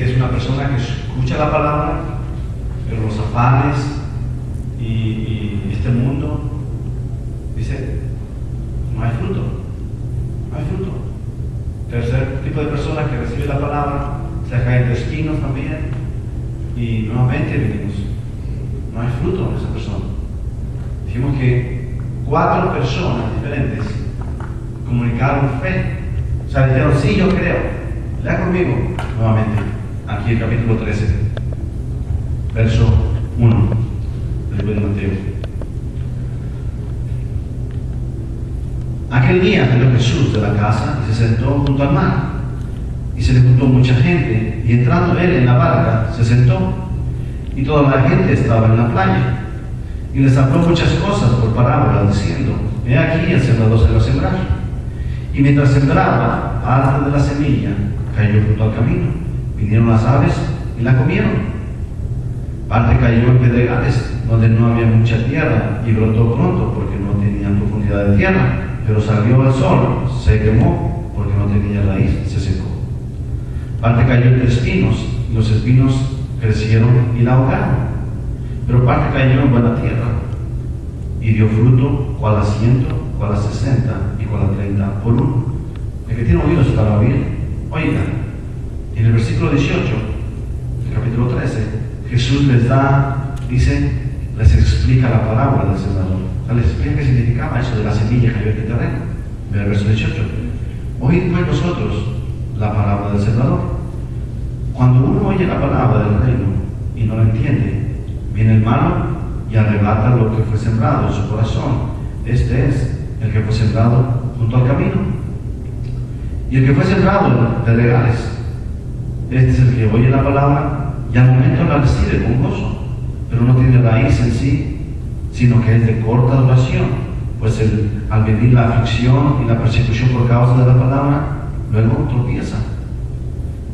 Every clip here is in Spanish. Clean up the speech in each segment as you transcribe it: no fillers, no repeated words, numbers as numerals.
que es una persona que escucha la palabra, pero los afanes y este mundo, dice, no hay fruto, no hay fruto. Tercer tipo de persona que recibe la palabra, se cae entre espinos también, y nuevamente venimos, no hay fruto en esa persona. Dijimos que 4 personas diferentes comunicaron fe, o sea, dijeron, sí, yo creo. Lea conmigo nuevamente, aquí el capítulo 13, verso 1 del libro de Mateo. Aquel día salió Jesús de la casa y se sentó junto al mar, y se le juntó mucha gente, y entrando él en la barca, se sentó, y toda la gente estaba en la playa, y les habló muchas cosas por parábolas, diciendo, he aquí el sembrador se va a sembrar, y mientras sembraba, parte de la semilla cayó junto al camino, vinieron las aves y la comieron. Parte cayó en pedregales, donde no había mucha tierra, y brotó pronto, porque no tenía profundidad de tierra, pero salió el sol, se quemó, porque no tenía raíz, se secó. Parte cayó entre espinos, y los espinos crecieron y la ahogaron. Pero parte cayó en buena tierra, y dio fruto, cual a 100, cual a 60, y cual a 30 por uno. El que tiene oídos para oír, oiga. En el versículo 18, del capítulo 13, Jesús les da, dice, les explica la parábola del sembrador. O sea, les explica qué significaba eso de la semilla que cayó en el terreno. Ve el verso 18. Oíd pues vosotros la parábola del sembrador. Cuando uno oye la palabra del reino y no la entiende, viene el malo y arrebata lo que fue sembrado en su corazón. Este es el que fue sembrado junto al camino. Y el que fue sembrado en pedregales, este es el que oye la palabra y al momento la recibe con gozo, pero no tiene raíz en sí, sino que es de corta duración, pues al venir la aflicción y la persecución por causa de la palabra, luego tropieza.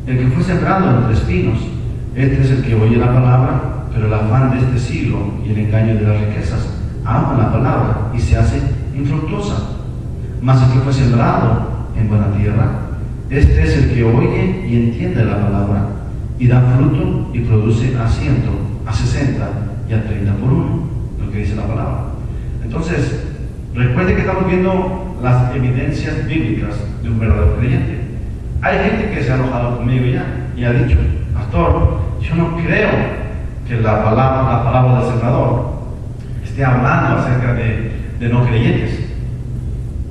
El que fue sembrado entre espinos, este es el que oye la palabra, pero el afán de este siglo y el engaño de las riquezas ama la palabra y se hace infructuosa. Mas el que fue sembrado en buena tierra, este es el que oye y entiende la palabra, y da fruto y produce a 100, a 60 y a 30 por uno, lo que dice la palabra. Entonces, recuerde que estamos viendo las evidencias bíblicas de un verdadero creyente. Hay gente que se ha enojado conmigo ya y ha dicho, pastor, yo no creo que la palabra del sembrador esté hablando acerca de no creyentes.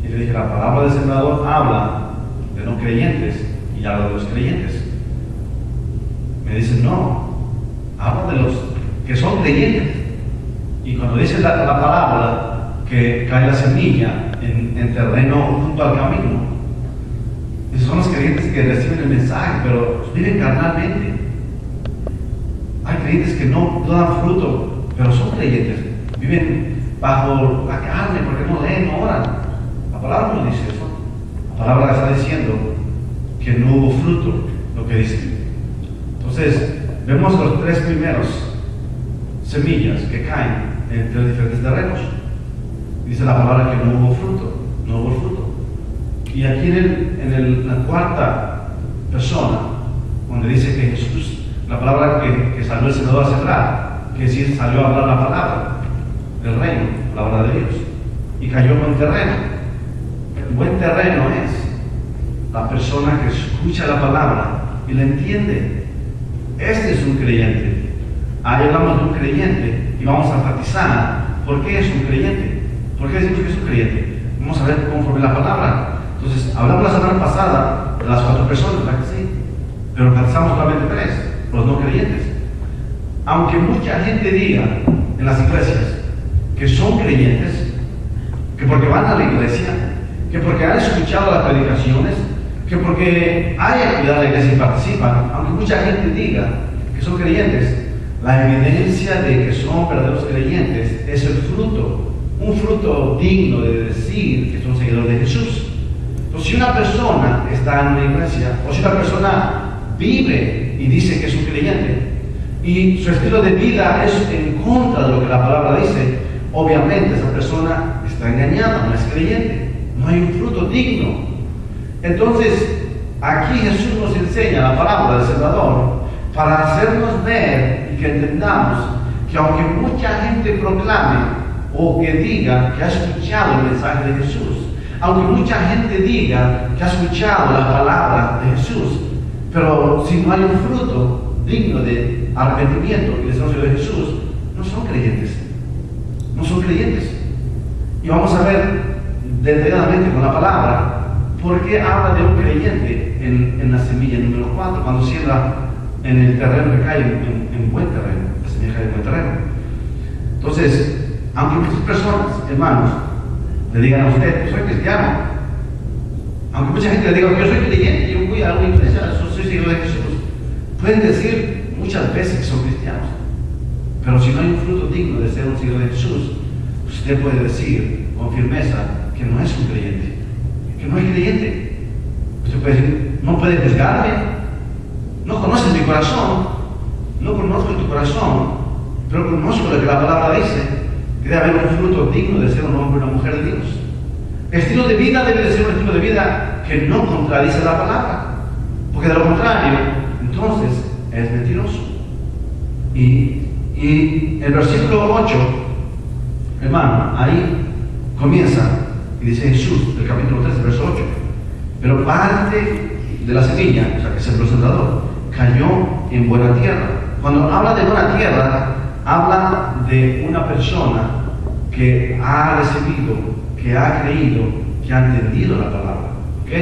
Y le dije, la palabra del sembrador habla de no creyentes y habla de los creyentes. Me dicen, no, habla de los que son creyentes. Y cuando dice la palabra que cae la semilla en terreno junto al camino, esos son los creyentes que reciben el mensaje, pero viven carnalmente. Hay creyentes que no dan fruto, pero son creyentes, viven bajo la carne porque no leen, no oran. La palabra no dice eso. La palabra está diciendo que no hubo fruto, lo que dice. Entonces, vemos los 3 primeros semillas que caen entre los diferentes terrenos. Dice la palabra que no hubo fruto, no hubo fruto. Y aquí en la cuarta persona, donde dice que Jesús, la palabra que salió el sembrador a sembrar, que decir, salió a hablar la palabra del reino, la palabra de Dios, y cayó en buen terreno. El buen terreno es la persona que escucha la palabra y la entiende. Este es un creyente. Ahí hablamos de un creyente y vamos a enfatizar por qué es un creyente. ¿Por qué decimos que es un creyente? Vamos a ver conforme la palabra. Entonces, hablamos la semana pasada de las 4 personas, ¿verdad que sí? Pero enfatizamos solamente 3, los no creyentes. Aunque mucha gente diga en las iglesias que son creyentes, que porque van a la iglesia, que porque han escuchado las predicaciones, que porque hay actividad de la iglesia y participan, aunque mucha gente diga que son creyentes, la evidencia de que son verdaderos creyentes es el fruto, un fruto digno de decir que son seguidores de Jesús. Entonces, si una persona está en una iglesia, o si una persona vive y dice que es un creyente, y su estilo de vida es en contra de lo que la palabra dice, obviamente esa persona está engañada, no es creyente, no hay un fruto digno. Entonces, aquí Jesús nos enseña la parábola del sembrador, para hacernos ver y que entendamos que aunque mucha gente proclame o que diga que ha escuchado el mensaje de Jesús, aunque mucha gente diga que ha escuchado la palabra de Jesús, pero si no hay un fruto digno de arrepentimiento y desarrollo de Jesús, no son creyentes. No son creyentes. Y vamos a ver detalladamente con la palabra por qué habla de un creyente en la semilla número 4, cuando siembra en el terreno que cae en buen terreno, la semilla cae en buen terreno. Entonces, aunque muchas personas, hermanos, le digan a usted, yo soy cristiano, aunque mucha gente le diga, yo soy creyente, yo voy a una iglesia, yo soy seguidor de Jesús, pueden decir muchas veces que son cristianos, pero si no hay un fruto digno de ser un seguidor de Jesús, usted puede decir con firmeza que no es un creyente, que no es creyente. Usted puede decir, no puede juzgarme, no conoces mi corazón, no conozco tu corazón, pero conozco lo que la palabra dice, que debe haber un fruto digno de ser un hombre o una mujer de Dios. El estilo de vida debe de ser un estilo de vida que no contradice la palabra, porque de lo contrario, entonces es mentiroso. Y el versículo 8, hermano, ahí comienza y dice Jesús, el capítulo 3, verso 8, pero parte de la semilla, o sea que es el sembrador, cayó en buena tierra. Cuando habla de buena tierra, habla de una persona que ha recibido, que ha creído, que ha entendido la palabra. ¿Ok?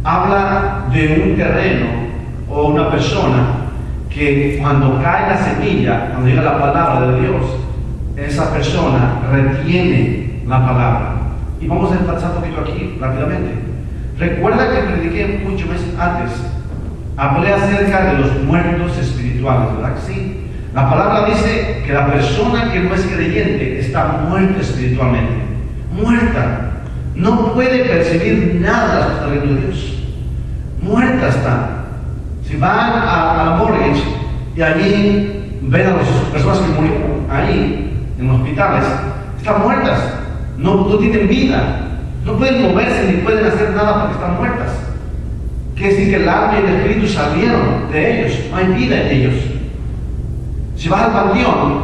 Habla de un terreno o una persona que cuando cae la semilla, cuando llega la palabra de Dios, esa persona retiene la palabra. Y vamos a empezar un poquito aquí rápidamente. Recuerda que prediqué muchos meses antes, hablé acerca de los muertos espirituales, ¿verdad que sí? La palabra dice que la persona que no es creyente está muerta espiritualmente, muerta, no puede percibir nada de las cosas del reino de Dios, muerta está. Si van a la morgue y allí ven a las personas que murieron ahí en los hospitales, están muertas, no tienen vida, no pueden moverse ni pueden hacer nada porque están muertas. Quiere decir que el alma y el espíritu salieron de ellos, no hay vida en ellos. Si vas al panteón,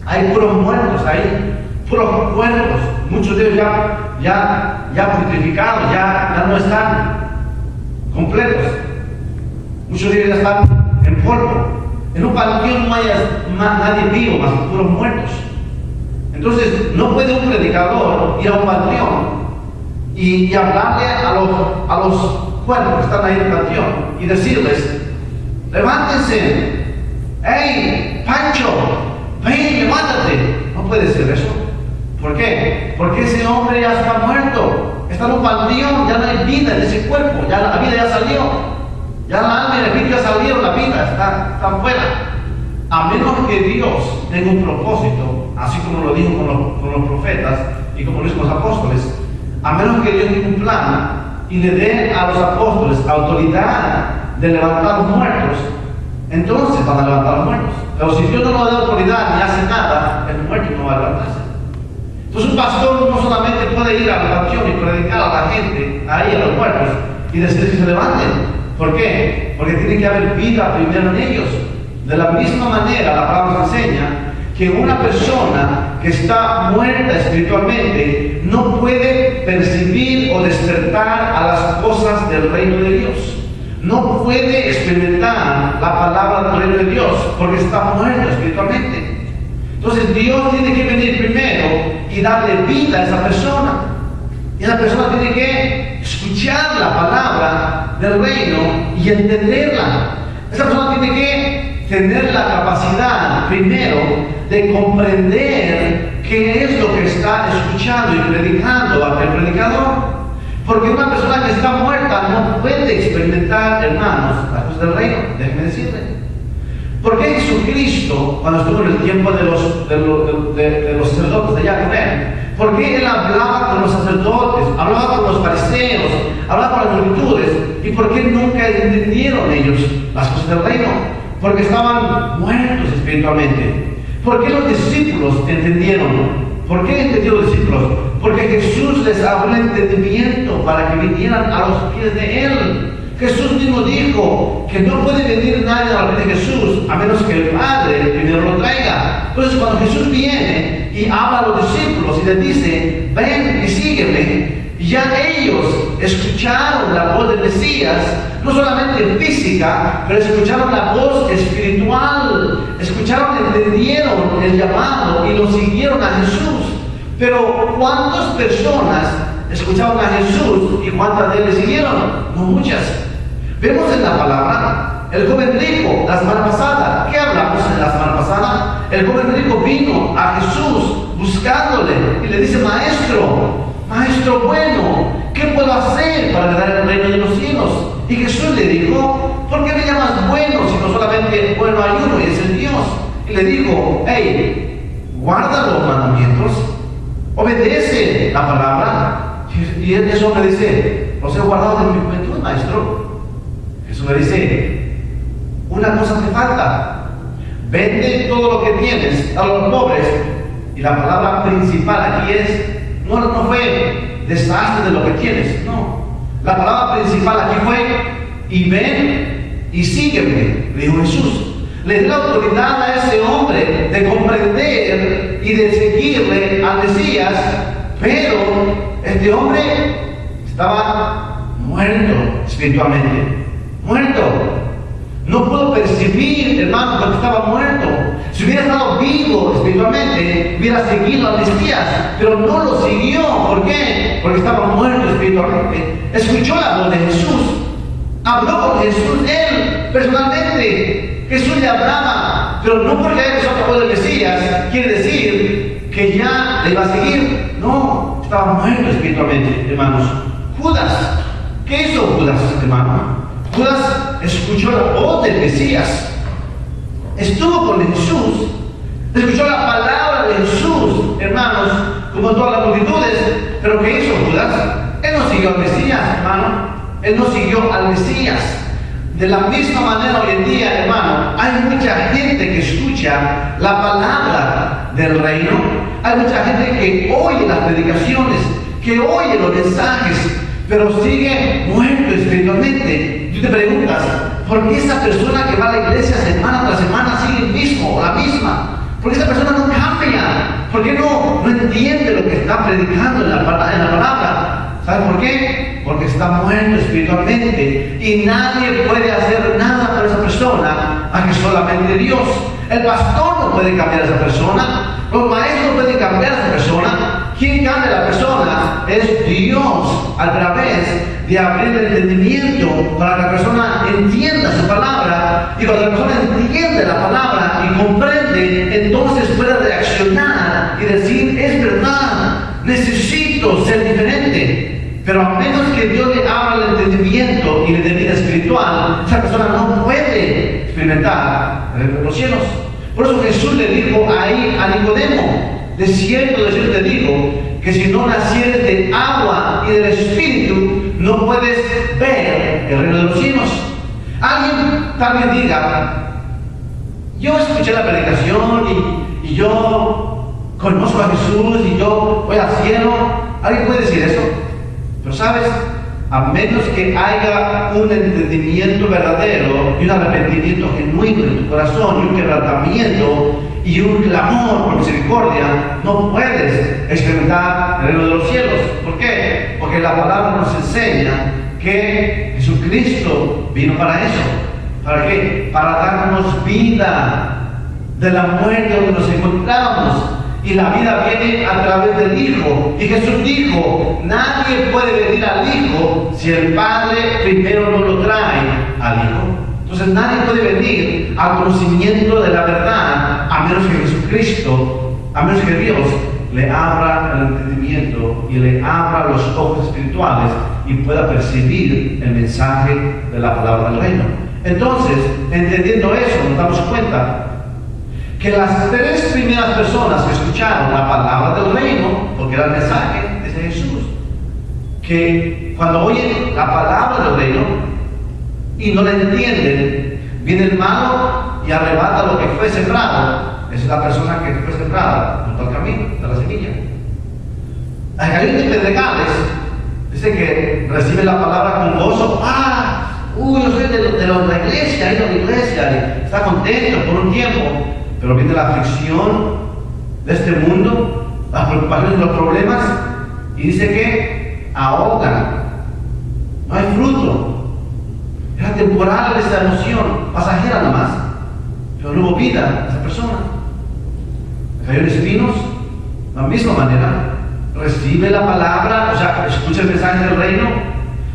hay puros muertos ahí, puros cuerpos, muchos de ellos ya putrificados, ya no están completos. Muchos de ellos ya están en polvo. En un panteón no hay nadie vivo, más que puros muertos. Entonces, no puede un predicador ir a un panteón y hablarle a los cuerpos que están ahí en el panteón y decirles, levántense, ¡hey, Pancho! ¡Ven, levántate! No puede ser eso. ¿Por qué? Porque ese hombre ya está muerto. Está en un panteón, ya no hay vida en ese cuerpo. Ya la vida ya salió. Ya la alma y el espíritu ya salieron, la vida está fuera. A menos que Dios tenga un propósito, así como lo dijo con los profetas y como lo hizo con los apóstoles, a menos que Dios tenga un plan y le dé a los apóstoles autoridad de levantar a los muertos, entonces van a levantar a los muertos. Pero si Dios no nos da autoridad ni hace nada, el muerto no va a levantarse. Entonces un pastor no solamente puede ir al panteón y predicar a la gente, ahí a los muertos, y decir que se levanten. ¿Por qué? Porque tiene que haber vida primero en ellos. De la misma manera, la palabra nos enseña que una persona que está muerta espiritualmente no puede percibir o despertar a las cosas del reino de Dios. No puede experimentar la palabra del reino de Dios porque está muerto espiritualmente. Entonces Dios tiene que venir primero y darle vida a esa persona. Y esa persona tiene que escuchar la palabra del reino y entenderla. Esa persona tiene que tener la capacidad primero de comprender qué es lo que está escuchando y predicando aquel predicador. Porque una persona que está muerta no puede experimentar, hermanos, las cosas del reino. Déjenme decirle. ¿Por qué Jesucristo, cuando estuvo en el tiempo de los sacerdotes de Yahvé, por qué Él hablaba con los sacerdotes, hablaba con los fariseos, hablaba con las multitudes? ¿Y por qué nunca entendieron ellos las cosas del reino? Porque estaban muertos espiritualmente. ¿Por qué los discípulos entendieron? ¿Por qué entendieron los discípulos? Porque Jesús les abrió el entendimiento para que vinieran a los pies de Él. Jesús mismo dijo que no puede venir nadie a la de Jesús a menos que el Padre primero lo traiga. Entonces cuando Jesús viene y habla a los discípulos y les dice, ven y sígueme, ya ellos escucharon la voz del Mesías, no solamente física, pero escucharon la voz espiritual, escucharon, entendieron el llamado y lo siguieron a Jesús. Pero ¿cuántas personas escucharon a Jesús y cuántas de él le siguieron? No muchas. Vemos en la palabra el joven rico la semana pasada. ¿Qué hablamos en la semana pasada? El joven rico vino a Jesús buscándole y le dice, Maestro bueno, ¿qué puedo hacer para heredar el reino de los cielos? Y Jesús le dijo, ¿por qué me llamas bueno si no solamente bueno hay uno y es el Dios? Y le dijo, hey, guarda los mandamientos, obedece la palabra. Y ese hombre dice, los he guardado de mi juventud, maestro. Jesús le dice, una cosa te falta, vende todo lo que tienes a los pobres. Y la palabra principal aquí es, no fue deshazte de lo que tienes, no. La palabra principal aquí fue, y ven y sígueme, le dijo Jesús. Le dio la autoridad a ese hombre de comprender y de seguirle al Mesías, pero este hombre estaba muerto espiritualmente, muerto. No pudo percibir, hermano, cuando estaba muerto. Si hubiera estado vivo espiritualmente, hubiera seguido al Mesías, pero no lo siguió. ¿Por qué? Porque estaba muerto espiritualmente. Escuchó la voz de Jesús, habló con Jesús, él personalmente. Jesús le hablaba, pero no porque haya escuchado la voz del Mesías, quiere decir que ya le iba a seguir. No, estaba muerto espiritualmente, hermanos. Judas, ¿qué hizo Judas, hermano? Judas escuchó la voz del Mesías, estuvo con Jesús, escuchó la palabra de Jesús, hermanos, como todas las multitudes. Pero ¿qué hizo Judas? Él no siguió al Mesías, hermano. Él no siguió al Mesías. De la misma manera hoy en día, hermano, hay mucha gente que escucha la palabra del reino. Hay mucha gente que oye las predicaciones, que oye los mensajes, pero sigue muerto espiritualmente. Tú te preguntas, ¿por qué esa persona que va a la iglesia semana tras semana sigue el mismo o la misma? ¿Por qué esa persona no cambia? ¿Por qué no entiende lo que está predicando en la palabra? ¿Saben por qué? Porque está muerto espiritualmente y nadie puede hacer nada por esa persona más que solamente Dios. El pastor no puede cambiar a esa persona, los maestros no pueden cambiar a esa persona. Quien cambia a la persona es Dios a través de abrir el entendimiento para que la persona entienda su palabra. Y cuando la persona entiende la palabra y comprende, entonces puede reaccionar y decir, es verdad, necesito ser diferente. Pero a menos que Dios le abra el entendimiento y le dé vida espiritual, esa persona no puede experimentar el reino de los cielos. Por eso Jesús le dijo ahí a Nicodemo, de cierto te digo, que si no nacieres de agua y del Espíritu, no puedes ver el reino de los cielos. Alguien también diga, yo escuché la predicación y yo conozco a Jesús y yo voy al cielo. ¿Alguien puede decir eso? Pero sabes, a menos que haya un entendimiento verdadero y un arrepentimiento genuino en tu corazón y un quebrantamiento y un clamor por misericordia, no puedes experimentar el reino de los cielos. ¿Por qué? Porque la palabra nos enseña que Jesucristo vino para eso. ¿Para qué? Para darnos vida de la muerte donde nos encontramos. Y la vida viene a través del Hijo. Y Jesús dijo, nadie puede venir al Hijo si el Padre primero no lo trae al Hijo. Entonces nadie puede venir al conocimiento de la verdad a menos que Jesucristo, a menos que Dios le abra el entendimiento y le abra los ojos espirituales y pueda percibir el mensaje de la palabra del reino. Entonces, entendiendo eso, nos damos cuenta que las tres primeras personas que escucharon la palabra del reino, porque era el mensaje de Jesús, que cuando oyen la palabra del reino y no la entienden, viene el malo y arrebata lo que fue sembrado. Esa es la persona que fue sembrada junto al camino de la semilla. Las calientes pedregales dice que recibe la palabra con gozo. Yo soy de la iglesia, he ido a la iglesia, y está contento por un tiempo, pero viene la aflicción de este mundo, las preocupaciones, los problemas, y dice que ahogan, no hay fruto. Era temporal esta emoción, pasajera nada más, pero no hubo vida a esa persona. Cayó en espinos, de la misma manera, recibe la palabra, o sea, escucha el mensaje del reino,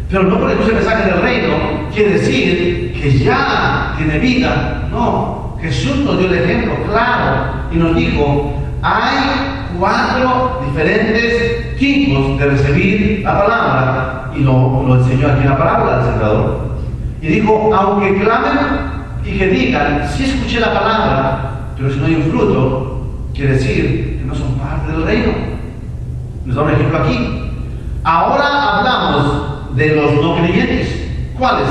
pero no porque escuche el mensaje del reino quiere decir que ya tiene vida. No, Jesús nos dio el ejemplo claro y nos dijo, hay 4 diferentes tipos de recibir la palabra, y lo enseñó aquí en la parábola del sembrador. Y dijo, aunque clamen y que digan, sí escuché la palabra, pero si no hay un fruto, quiere decir que no son parte del reino. Les doy un ejemplo aquí. Ahora hablamos de los no creyentes. ¿Cuáles?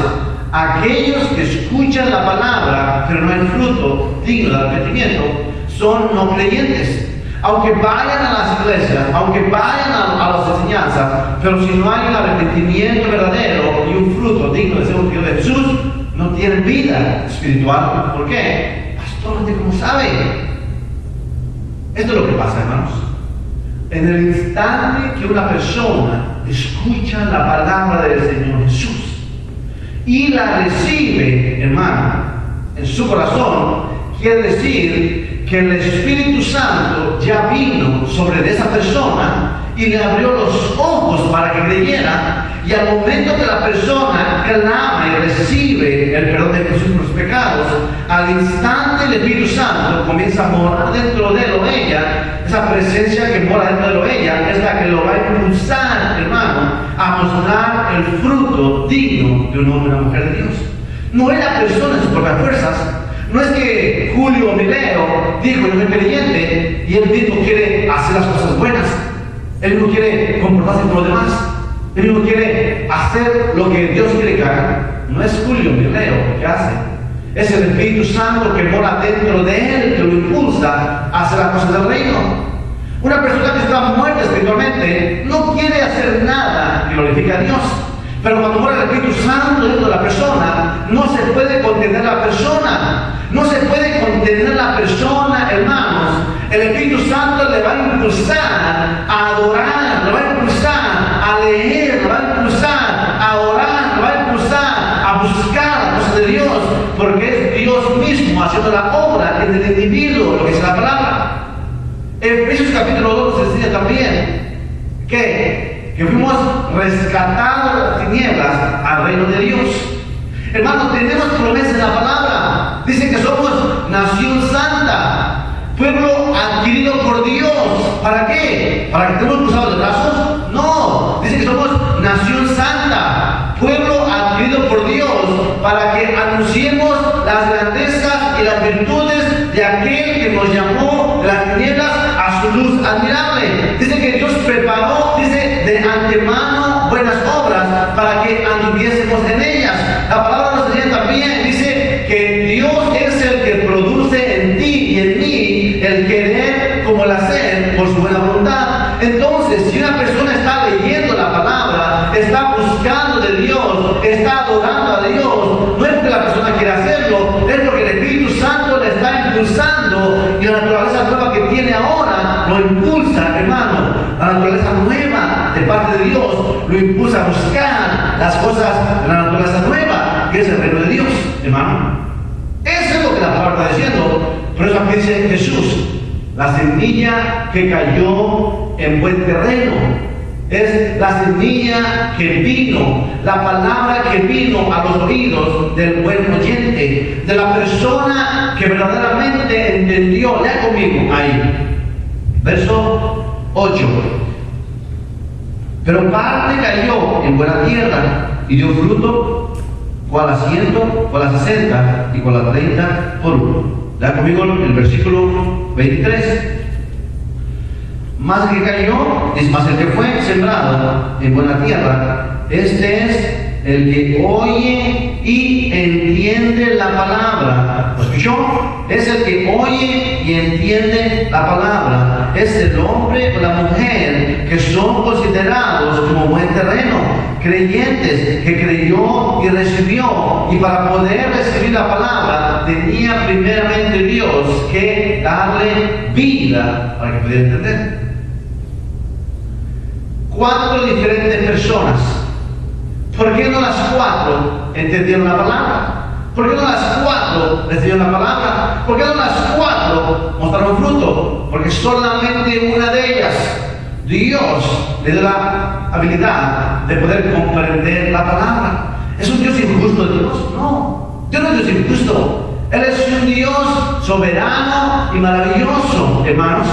Aquellos que escuchan la palabra, pero no hay fruto digno de arrepentimiento, son no creyentes. Aunque vayan a las iglesias, aunque vayan a las enseñanzas, pero si no hay un arrepentimiento verdadero y un fruto digno de ser un hijo de Jesús, no tienen vida espiritual. ¿Por qué? Pastor, ¿cómo sabe? Esto es lo que pasa, hermanos. En el instante que una persona escucha la palabra del Señor Jesús y la recibe, hermano, en su corazón, quiere decir que el Espíritu Santo ya vino sobre esa persona y le abrió los ojos para que creyera, y al momento que la persona clama y recibe el perdón de Jesús por sus pecados, al instante el Espíritu Santo comienza a morar dentro de él o ella. Esa presencia que mora dentro de él o ella es la que lo va a impulsar, hermano, a mostrar el fruto digno de un hombre y una mujer de Dios. No es la persona en sus propias fuerzas. No es que Julio Mileo dijo, yo soy creyente, y él mismo quiere hacer las cosas buenas, él mismo quiere comportarse con los demás, él mismo quiere hacer lo que Dios quiere que haga. No es Julio Mileo lo que hace, es el Espíritu Santo que mora dentro de él, que lo impulsa a hacer las cosas del reino. Una persona que está muerta espiritualmente no quiere hacer nada que glorifique a Dios. Pero cuando mora el Espíritu Santo dentro de la persona, no se puede contener la persona. No se puede contener la persona, hermanos. El Espíritu Santo le va a impulsar a adorar, le va a impulsar a leer, le va a impulsar a orar, le va a impulsar a buscar las cosas de Dios, porque es Dios mismo haciendo la obra en el individuo, lo que es la palabra. En Efesios capítulo 2 se enseña también que fuimos rescatados de las tinieblas al reino de Dios. Hermanos, tenemos promesa en la palabra. Dice que somos nación santa, pueblo adquirido por Dios. ¿Para qué? ¿Para que estemos cruzados de brazos? No. Dice que somos nación santa, pueblo adquirido por Dios, para que anunciemos las grandezas y las virtudes de aquel que nos llamó de las tinieblas a su luz admirable. Dice que Dios preparó, dice, de antemano buenas obras para que anduviésemos en ellas. La palabra nos enseña también, dice que Dios es el que produce en ti y en mí el querer como el hacer por su buena voluntad. Entonces, si una persona está leyendo la palabra, está buscando de Dios, está adorando a Dios, no es porque la persona quiera hacerlo, es porque el Espíritu Santo le está impulsando, y la naturaleza nueva que tiene ahora lo impulsa, hermano. La naturaleza nueva de parte de Dios lo impulsa a buscar las cosas de la naturaleza nueva, que es el reino de Dios, hermano. Eso es lo que la palabra está diciendo. Por eso aquí dice Jesús, la semilla que cayó en buen terreno es la semilla que vino, la palabra que vino a los oídos del buen oyente, de la persona que verdaderamente entendió. Lea conmigo ahí, verso 8. Pero parte cayó en buena tierra y dio fruto, cual a 100, cual a 60 y cual a 30 por uno. Lea conmigo el versículo 23. Más el que cayó, es más el que fue sembrado en buena tierra, este es el que oye y entiende la palabra. ¿Lo escuchó? Es el que oye y entiende la palabra. Es el hombre o la mujer que son considerados como buen terreno. creyentes, que creyó y recibió. Y para poder recibir la palabra, tenía primeramente Dios que darle vida para que pudiera entender. 4 diferentes personas. ¿Por qué no las 4 entendieron la palabra? ¿Por qué no las 4 recibieron la palabra? ¿Por qué no las 4 mostraron fruto? Porque solamente una de ellas, Dios le dio la habilidad de poder comprender la palabra. ¿Es un Dios injusto Dios? No, Dios no es Dios injusto. Él es un Dios soberano y maravilloso, hermanos.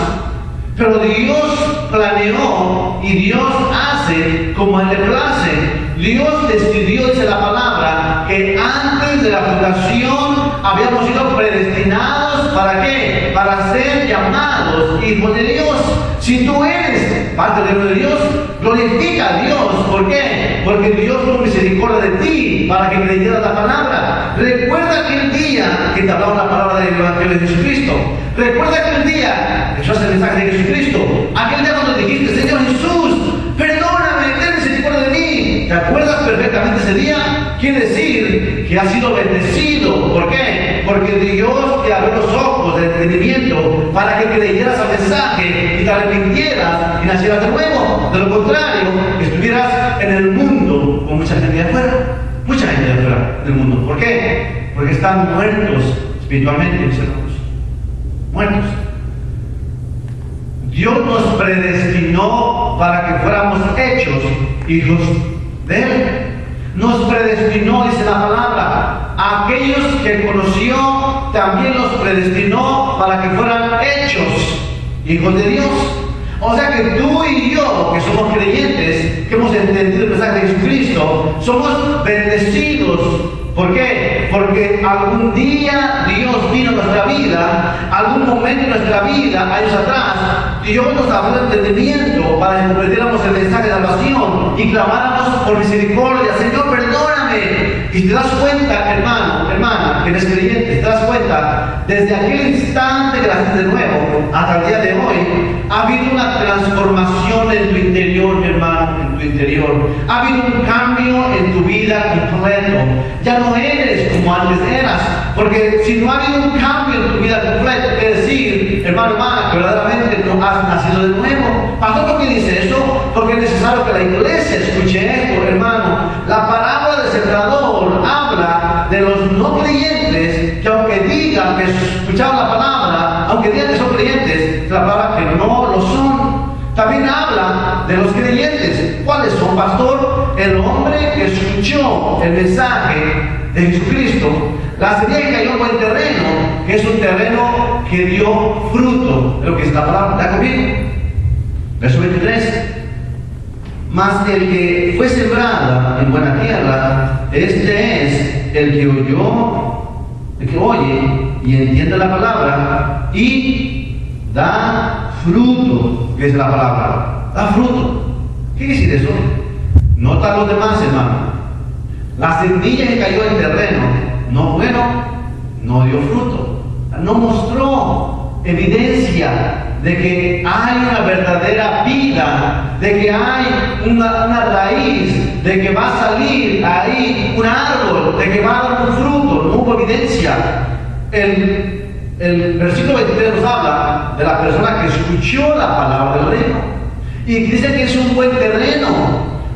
Pero Dios planeó y Dios hace como a Él le place. Dios decidió, dice la palabra, que antes de la fundación habíamos sido predestinados, ¿para qué? Para ser llamados hijos de Dios. Si tú eres parte del reino de Dios, glorifica a Dios. ¿Por qué? Porque Dios tuvo misericordia de ti para que creyeras la palabra. Recuerda aquel día que te hablaba la palabra del Evangelio de Jesucristo. Recuerda aquel día que escuchaste el mensaje de Jesucristo. Aquel día cuando dijiste, Señor Jesús, perdóname, ten misericordia de mí. ¿Te acuerdas perfectamente ese día? Quiere decir que has sido bendecido. ¿Por qué? Porque Dios te abrió los ojos del entendimiento para que creyeras al mensaje y te arrepintieras y nacieras de nuevo. De lo contrario, estuvieras en el mundo con mucha gente de afuera. Mucha gente de afuera del mundo. ¿Por qué? Porque están muertos espiritualmente, mis hermanos. Muertos. Dios nos predestinó para que fuéramos hechos hijos de Él. Nos predestinó, dice la palabra, a aquellos que conoció, también los predestinó para que fueran hechos hijos de Dios. O sea que tú y yo, que somos creyentes, que hemos entendido el mensaje de Jesucristo, somos bendecidos. ¿Por qué? Porque algún día Dios vino a nuestra vida, algún momento en nuestra vida, años atrás, Dios nos abrió el entendimiento para que comprendiéramos el mensaje de salvación y clamáramos por misericordia. Señor, perdóname. Y te das cuenta, hermano, hermana, que eres creyente, te das cuenta, desde aquel instante que naciste de nuevo hasta el día de hoy, ha habido una transformación en tu interior, mi hermano, en tu interior. Ha habido un cambio en tu vida completo. Ya no eres como antes eras, porque si no ha habido un cambio en tu vida completa, es decir, hermano, hermana, que verdaderamente no has nacido de nuevo. ¿Pastor por qué dice eso? Porque es necesario que la iglesia escuche esto, hermano. La parábola del sembrador habla de los no creyentes que aunque digan que escucharon la palabra, aunque digan que son creyentes, la palabra que no lo son. También habla de los creyentes. ¿Cuáles son, pastor? El hombre que escuchó el mensaje de Jesucristo, la semilla que cayó en buen terreno, que es un terreno que dio fruto, de lo que es la palabra. ¿Está conmigo? Verso 23. Mas el que fue sembrada en buena tierra, este es el que oyó, el que oye y entiende la palabra y da fruto, que es la palabra. Da fruto. ¿Qué quiere decir eso? Nota los demás, hermano. La semilla que cayó en terreno no bueno, no dio fruto, no mostró evidencia de que hay una verdadera vida, de que hay una raíz, de que va a salir ahí un árbol, de que va a dar un fruto. No hubo evidencia. El versículo 23 nos habla de la persona que escuchó la palabra del reino y dice que es un buen terreno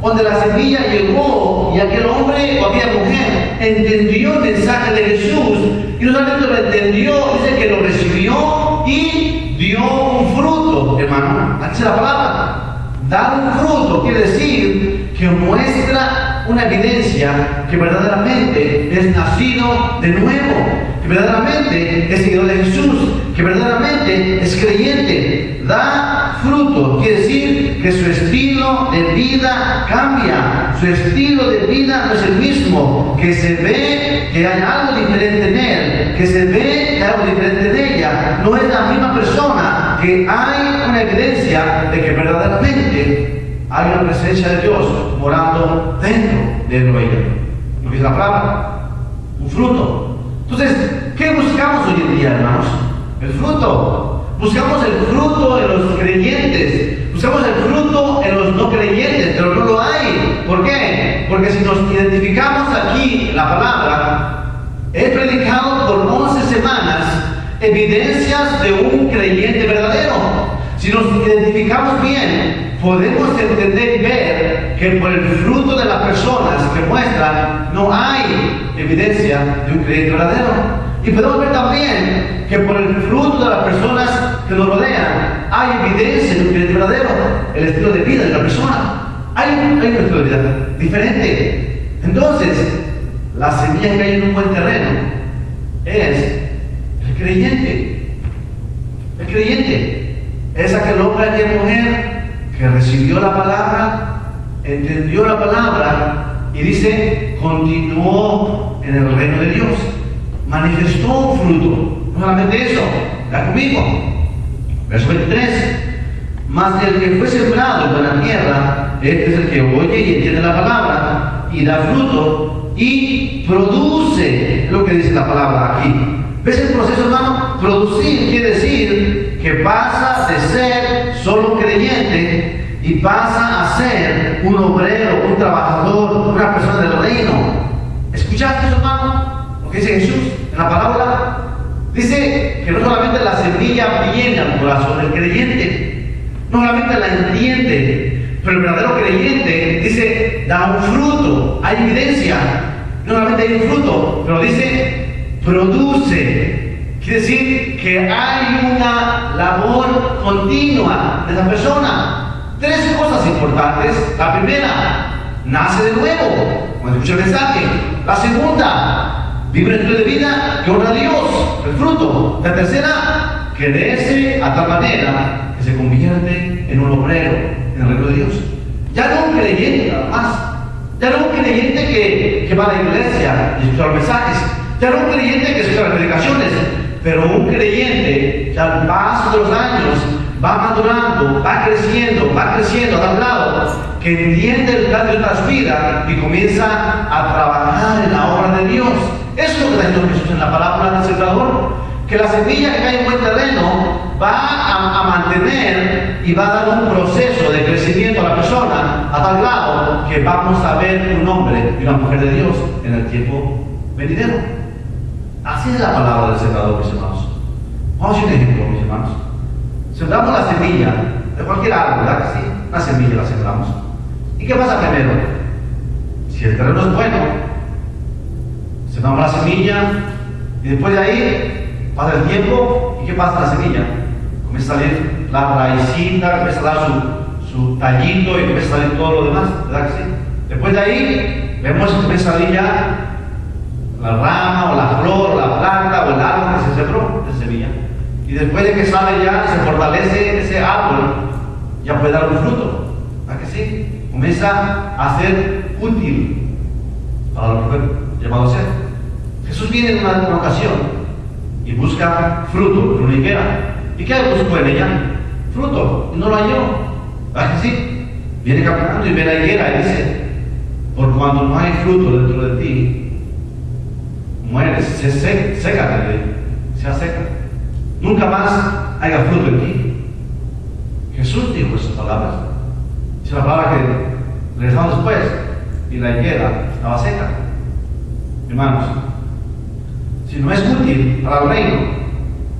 donde la semilla llegó y aquel hombre o aquella mujer entendió el mensaje de Jesús y no solamente lo entendió, dice que lo recibió y dio un fruto, hermano. Aquí la palabra. Dar un fruto quiere decir que muestra una evidencia que verdaderamente es nacido de nuevo, que verdaderamente es seguidor de Jesús, que verdaderamente es creyente. Da fruto quiere decir que su estilo de vida cambia. Su estilo de vida no es el mismo, que se ve que hay algo diferente en él, que se ve que hay algo diferente en ella. No es la misma persona, que hay una evidencia de que verdaderamente hay una presencia de Dios morando dentro de él o ella. Lo que es la palabra, un fruto. Entonces, ¿qué buscamos hoy en día, hermanos? El fruto. Buscamos el fruto en los creyentes, buscamos el fruto en los no creyentes, pero no lo hay. ¿Por qué? evidencias de un creyente verdadero. Si nos identificamos bien, podemos entender y ver que por el fruto de las personas que muestran no hay evidencia de un creyente verdadero. Y podemos ver también que por el fruto de las personas que nos rodean hay evidencia de un creyente verdadero. El estilo de vida de la persona. Hay un estilo de vida diferente. Entonces, la semilla que hay en un buen terreno es el creyente. El creyente es aquel hombre, aquella mujer que recibió la palabra, entendió la palabra y dice, continuó en el reino de Dios. Manifestó un fruto. No solamente eso, está conmigo. Verso 23. Mas el que fue sembrado en buena tierra, este es el que oye y entiende la palabra y da fruto y produce, es lo que dice la palabra aquí. ¿Ves el proceso, hermano? Producir quiere decir que pasa de ser solo un creyente y pasa a ser un obrero, un trabajador, una persona del reino. ¿Escuchaste eso, hermano? Lo que dice Jesús en la palabra. Dice que no solamente la semilla viene al corazón del creyente, no solamente la entiende, pero el verdadero creyente dice, da un fruto, hay evidencia. No solamente hay un fruto, pero dice, produce. Quiere decir que hay una labor continua de la persona. Tres cosas importantes. La primera, nace de nuevo, cuando escucha el mensaje. La segunda, vive un estilo de vida que honra a Dios, el fruto. La tercera, crece a tal manera que se convierte en un obrero en el reino de Dios. Ya no un creyente nada más. Ya no un creyente que va a la iglesia y escucha los mensajes. Ya no un creyente que escucha las predicaciones. Pero un creyente que al paso de los años va madurando, va creciendo a tal grado que entiende el plan de Dios para su vida y comienza a trabajar en la obra de Dios. Eso es lo que está diciendo Jesús en la parábola del sembrador, que la semilla que cae en buen terreno va a mantener y va a dar un proceso de crecimiento a la persona a tal grado que vamos a ver un hombre y una mujer de Dios en el tiempo venidero. Así es la palabra del sembrador, mis hermanos. Vamos a hacer un ejemplo, mis hermanos. Sembramos la semilla de cualquier árbol, ¿verdad que sí? Una semilla la sembramos. ¿Y qué pasa primero? Si el terreno es bueno, sembramos la semilla y después de ahí pasa el tiempo y ¿qué pasa en la semilla? Comienza a salir la raicita, comienza a dar su tallito y comienza a salir todo lo demás, ¿verdad que sí? Después de ahí vemos que comienza a salir ya la rama o la flor o la planta o el árbol que se sembró de semilla. Y después de que sale ya, se fortalece ese árbol, ya puede dar un fruto. ¿Verdad que sí? Comienza a ser útil para lo que fue llamado a ser. Jesús viene en una ocasión y busca fruto en una higuera. ¿Y qué buscó en ella? Fruto. Y no lo halló. ¿Verdad que sí? Viene caminando y ve la higuera y dice, por cuando no hay fruto dentro de ti, mueres, se seca, se seca. Nunca más haya fruto en ti. Jesús dijo esas palabras. Es la palabra que regresamos después. Y la higuera estaba seca. Hermanos, si no es útil para el reino,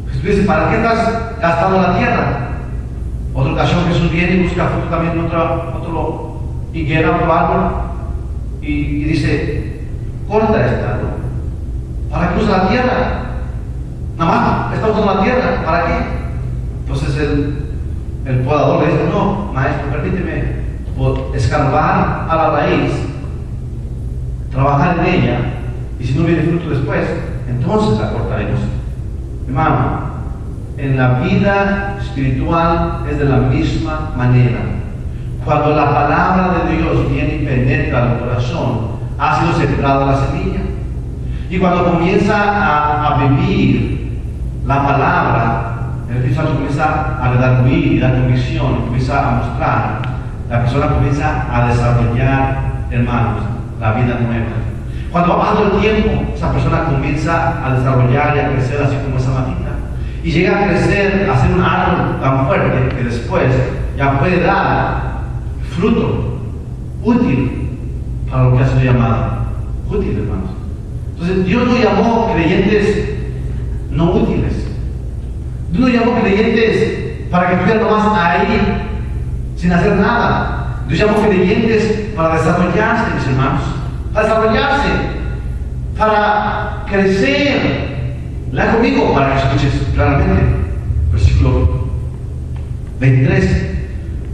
Jesús dice, ¿para qué estás gastando la tierra? Otra ocasión Jesús viene y busca fruto también en otro higuera, otro árbol, y dice, corta esta árbol. ¿Para qué usa la tierra? Nada más está usando la tierra, ¿para qué? Entonces el podador le dice, no, maestro, permíteme escarbar a la raíz, trabajar en ella, y si no viene fruto después, entonces la cortaremos. Hermano, en la vida espiritual es de la misma manera. Cuando la palabra de Dios viene y penetra el corazón, ha sido sembrada la semilla. Y cuando comienza a vivir la palabra, el Espíritu Santo comienza a redarguir y dar convicción, comienza a mostrar, la persona comienza a desarrollar, hermanos, la vida nueva. Cuando va pasando el tiempo, esa persona comienza a desarrollar y a crecer así como esa matita. Y llega a crecer, a ser un árbol tan fuerte que después ya puede dar fruto útil para lo que ha sido llamado. Útil, hermanos. Entonces, Dios nos llamó creyentes no útiles. creyentes para que estuvieran nomás ahí, sin hacer nada. Dios llamó creyentes para desarrollarse, mis hermanos, para desarrollarse, para crecer. Lea conmigo para que escuches claramente. Versículo 23.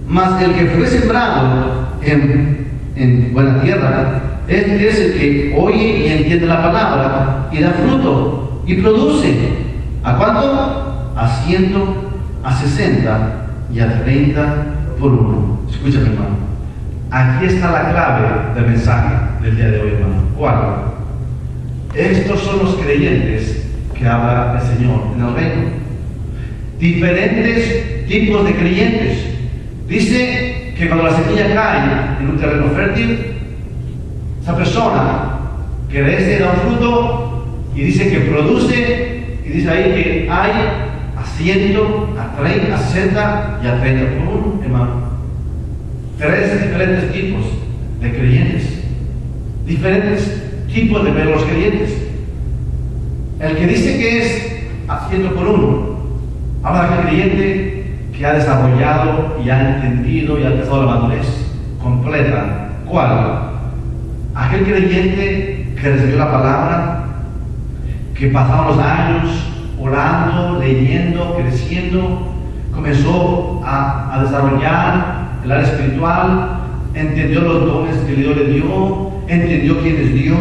Mas el que fue sembrado en buena tierra es el que oye y entiende la palabra y da fruto y produce. ¿A cuánto? A 100, a 60 y a 30 por uno. Escúchame, hermano. Aquí está la clave del mensaje del día de hoy, hermano. ¿Cuál? Estos son los creyentes que habla el Señor en el reino. Diferentes tipos de creyentes. Dice que cuando la semilla cae en un terreno fértil, esa persona crece, da un fruto y dice que produce, y dice ahí que hay a 100, a 30, a 60 y a 30 por uno, hermano. 3 diferentes tipos de creyentes, diferentes tipos de los creyentes. El que dice que es a 100 por uno, habla de creyente que ha desarrollado y ha entendido y ha alcanzado la madurez completa. ¿Cuál? Aquel creyente que recibió la palabra, que pasaron los años orando, leyendo, creciendo, comenzó a desarrollar el área espiritual, entendió los dones que Dios le dio, entendió quién es Dios,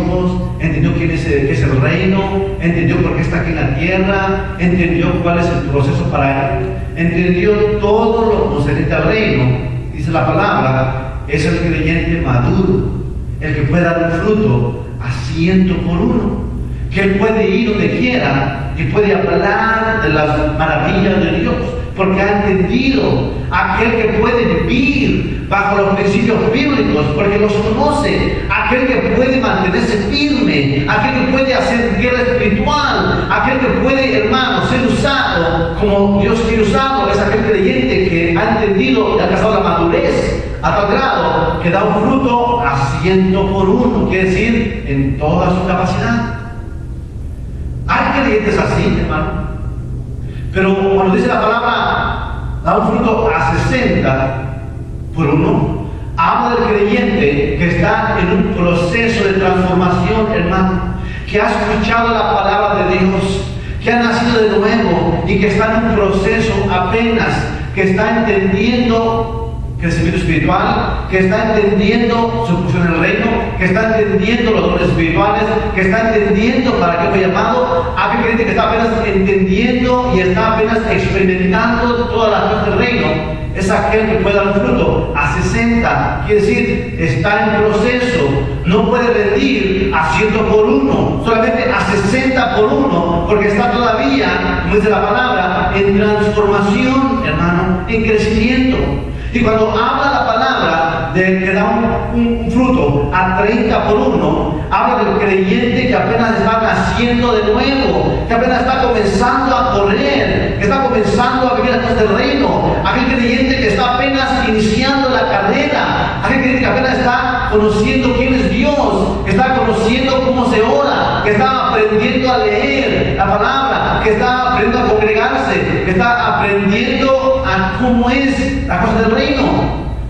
entendió qué es el reino, entendió por qué está aquí en la tierra, entendió cuál es el proceso para él, entendió todo lo concerniente al reino. Dice la palabra, es el creyente maduro, el que puede dar un fruto a 100 por uno, que él puede ir donde quiera y puede hablar de las maravillas de Dios, porque ha entendido, aquel que puede vivir bajo los principios bíblicos, porque los conoce, aquel que puede mantenerse firme, aquel que puede hacer guerra espiritual, aquel que puede, hermano, ser usado como Dios quiere usarlo, es aquel creyente que ha entendido y ha alcanzado la madurez a tal grado que da un fruto a 100 por uno, quiere decir, en toda su capacidad. Hay creyentes así, hermano. Pero cuando dice la palabra, da un fruto a 60 por uno, habla del creyente que está en un proceso de transformación, hermano, que ha escuchado la palabra de Dios, que ha nacido de nuevo y que está en un proceso apenas, que está entendiendo crecimiento espiritual, que está entendiendo su función en el reino, que está entendiendo los dones espirituales, que está entendiendo para qué fue llamado. Aquel creyente que está apenas entendiendo y está apenas experimentando todas las cosas del reino, es aquel que puede dar un fruto a 60, quiere decir, está en proceso, no puede rendir a 100 por uno, solamente a 60 por uno, porque está todavía, como dice la palabra, en transformación, hermano, en crecimiento. Y cuando habla la palabra de que da un fruto a 30 por uno, habla del creyente que apenas está naciendo de nuevo, que apenas está comenzando a correr, que está comenzando a vivir las cosas del reino, aquel creyente que está apenas iniciando la carrera, aquel creyente que apenas está conociendo quién es Dios, que está conociendo cómo se ora, que está aprendiendo a leer la palabra, que está aprendiendo a congregarse, que está aprendiendo a cómo es la cosa del reino.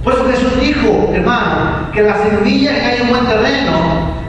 Por eso Jesús dijo, hermano, que la semilla que hay en buen terreno,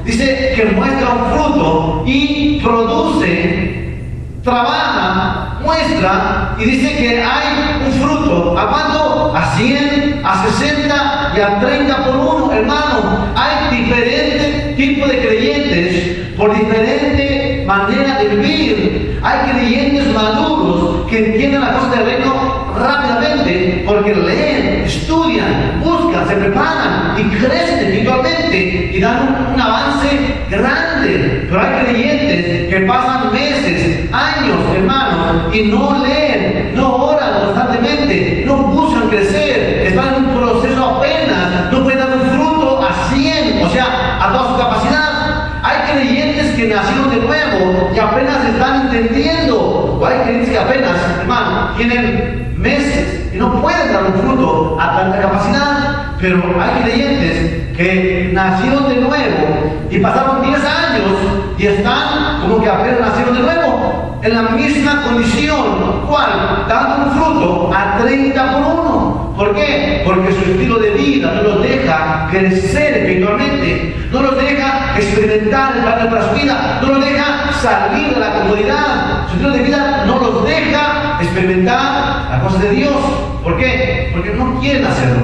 dice que muestra un fruto y produce, trabaja, muestra, y dice que hay un fruto. ¿A cuánto? A 100, a 60 y a 30 por uno, hermano. Hay diferentes tipos de creyentes por diferente manera de vivir. Hay creyentes maduros que entienden las cosas del reino rápidamente porque leen, estudian, buscan, se preparan y crecen espiritualmente y dan un avance grande. Pero hay creyentes que pasan meses, años, hermanos, y no leen, no oran constantemente, no buscan crecer, están en un proceso apenas, no pueden dar un fruto a 100, o sea, a toda su capacidad. Hay creyentes que nacieron de nuevo y apenas están entendiendo, o hay creyentes que apenas, hermano, tienen meses y no pueden dar un fruto a tanta capacidad. Pero hay creyentes que nacieron de nuevo y pasaron 10 años y están como que apenas nacieron de nuevo. en la misma condición, ¿cuál? Dando un fruto a 30 por 1. ¿Por qué? Porque su estilo de vida no los deja crecer espiritualmente, no los deja experimentar el plan de su vida, no los deja salir de la comodidad. Su estilo de vida no los deja experimentar las cosas de Dios. ¿Por qué? Porque no quieren hacerlo.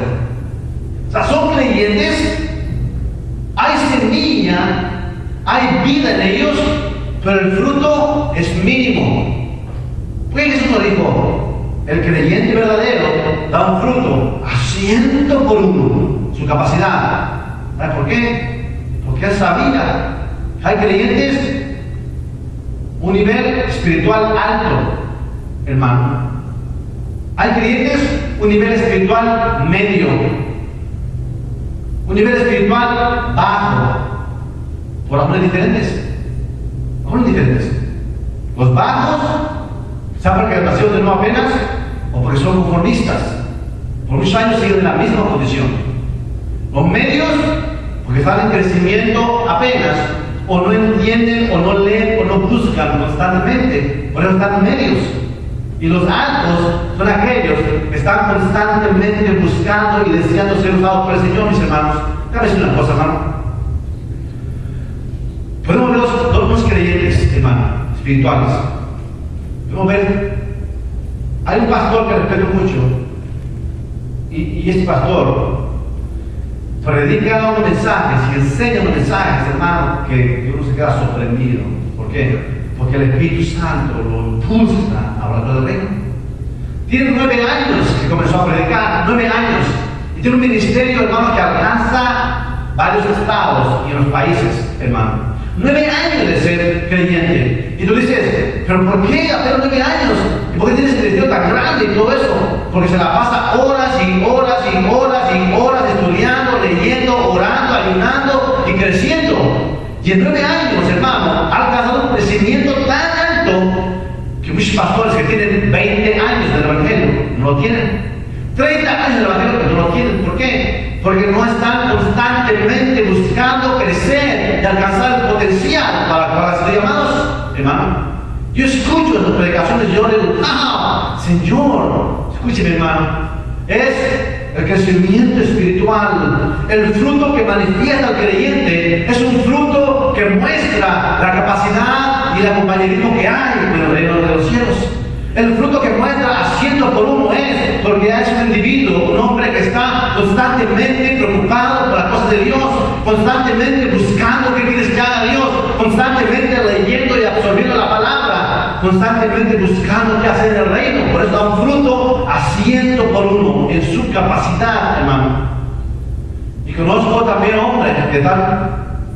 O sea, son creyentes, hay semilla, hay vida en ellos, pero el fruto es mínimo. ¿Por qué Jesús nos dijo? El creyente verdadero da un fruto a 100 por 1, su capacidad. ¿Sabes por qué? Porque él sabía. Hay creyentes, un nivel espiritual alto, hermano. Hay creyentes, un nivel espiritual medio, un nivel espiritual bajo, por razones diferentes. Los bajos, ¿saben porque nacieron de nuevo apenas? O porque son conformistas. Por muchos años siguen en la misma condición. Los medios, porque están en crecimiento apenas, o no entienden, o no leen, o no buscan constantemente. Por eso están medios. Y los altos son aquellos que están constantemente buscando y deseando ser usados por el Señor, mis hermanos. Déjame decir una cosa, hermano. Podemos ver dos creyentes, hermano, espirituales. Podemos ver, hay un pastor que respeto mucho, y este pastor predica unos mensajes y enseña unos mensajes, hermano, que uno se queda sorprendido. ¿Por qué? Porque el Espíritu Santo lo impulsa a hablar del reino. Tiene 9 años que comenzó a predicar, 9 años, y tiene un ministerio, hermano, que alcanza varios estados y en los países, hermano. 9 años de ser creyente. Y tú dices, ¿pero por qué apenas 9 años? ¿Y por qué tienes el ministerio tan grande y todo eso? Porque se la pasa horas y horas y horas y horas estudiando, leyendo, orando, ayunando y creciendo. Y en 9 años, hermano, ha alcanzado un crecimiento tan alto que muchos pastores que tienen 20 años del Evangelio no lo tienen. 30 años del Evangelio que no lo tienen. ¿Por qué? Porque no están constantemente buscando crecer y alcanzar el potencial para ser llamados, hermano. Yo escucho en las predicaciones y yo le digo, ¡ah! Señor, escúcheme, hermano, es el crecimiento espiritual, el fruto que manifiesta el creyente, es un fruto que muestra la capacidad y el compañerismo que hay en el reino de los cielos. El fruto que muestra a 100 por 1 es porque es un individuo, un hombre que está constantemente preocupado por las cosas de Dios, constantemente buscando qué quieres que haga Dios, constantemente leyendo y absorbiendo la palabra, constantemente buscando qué hacer en el reino. Por eso da un fruto a 100 por 1 en su capacidad, hermano. Y conozco también hombres que están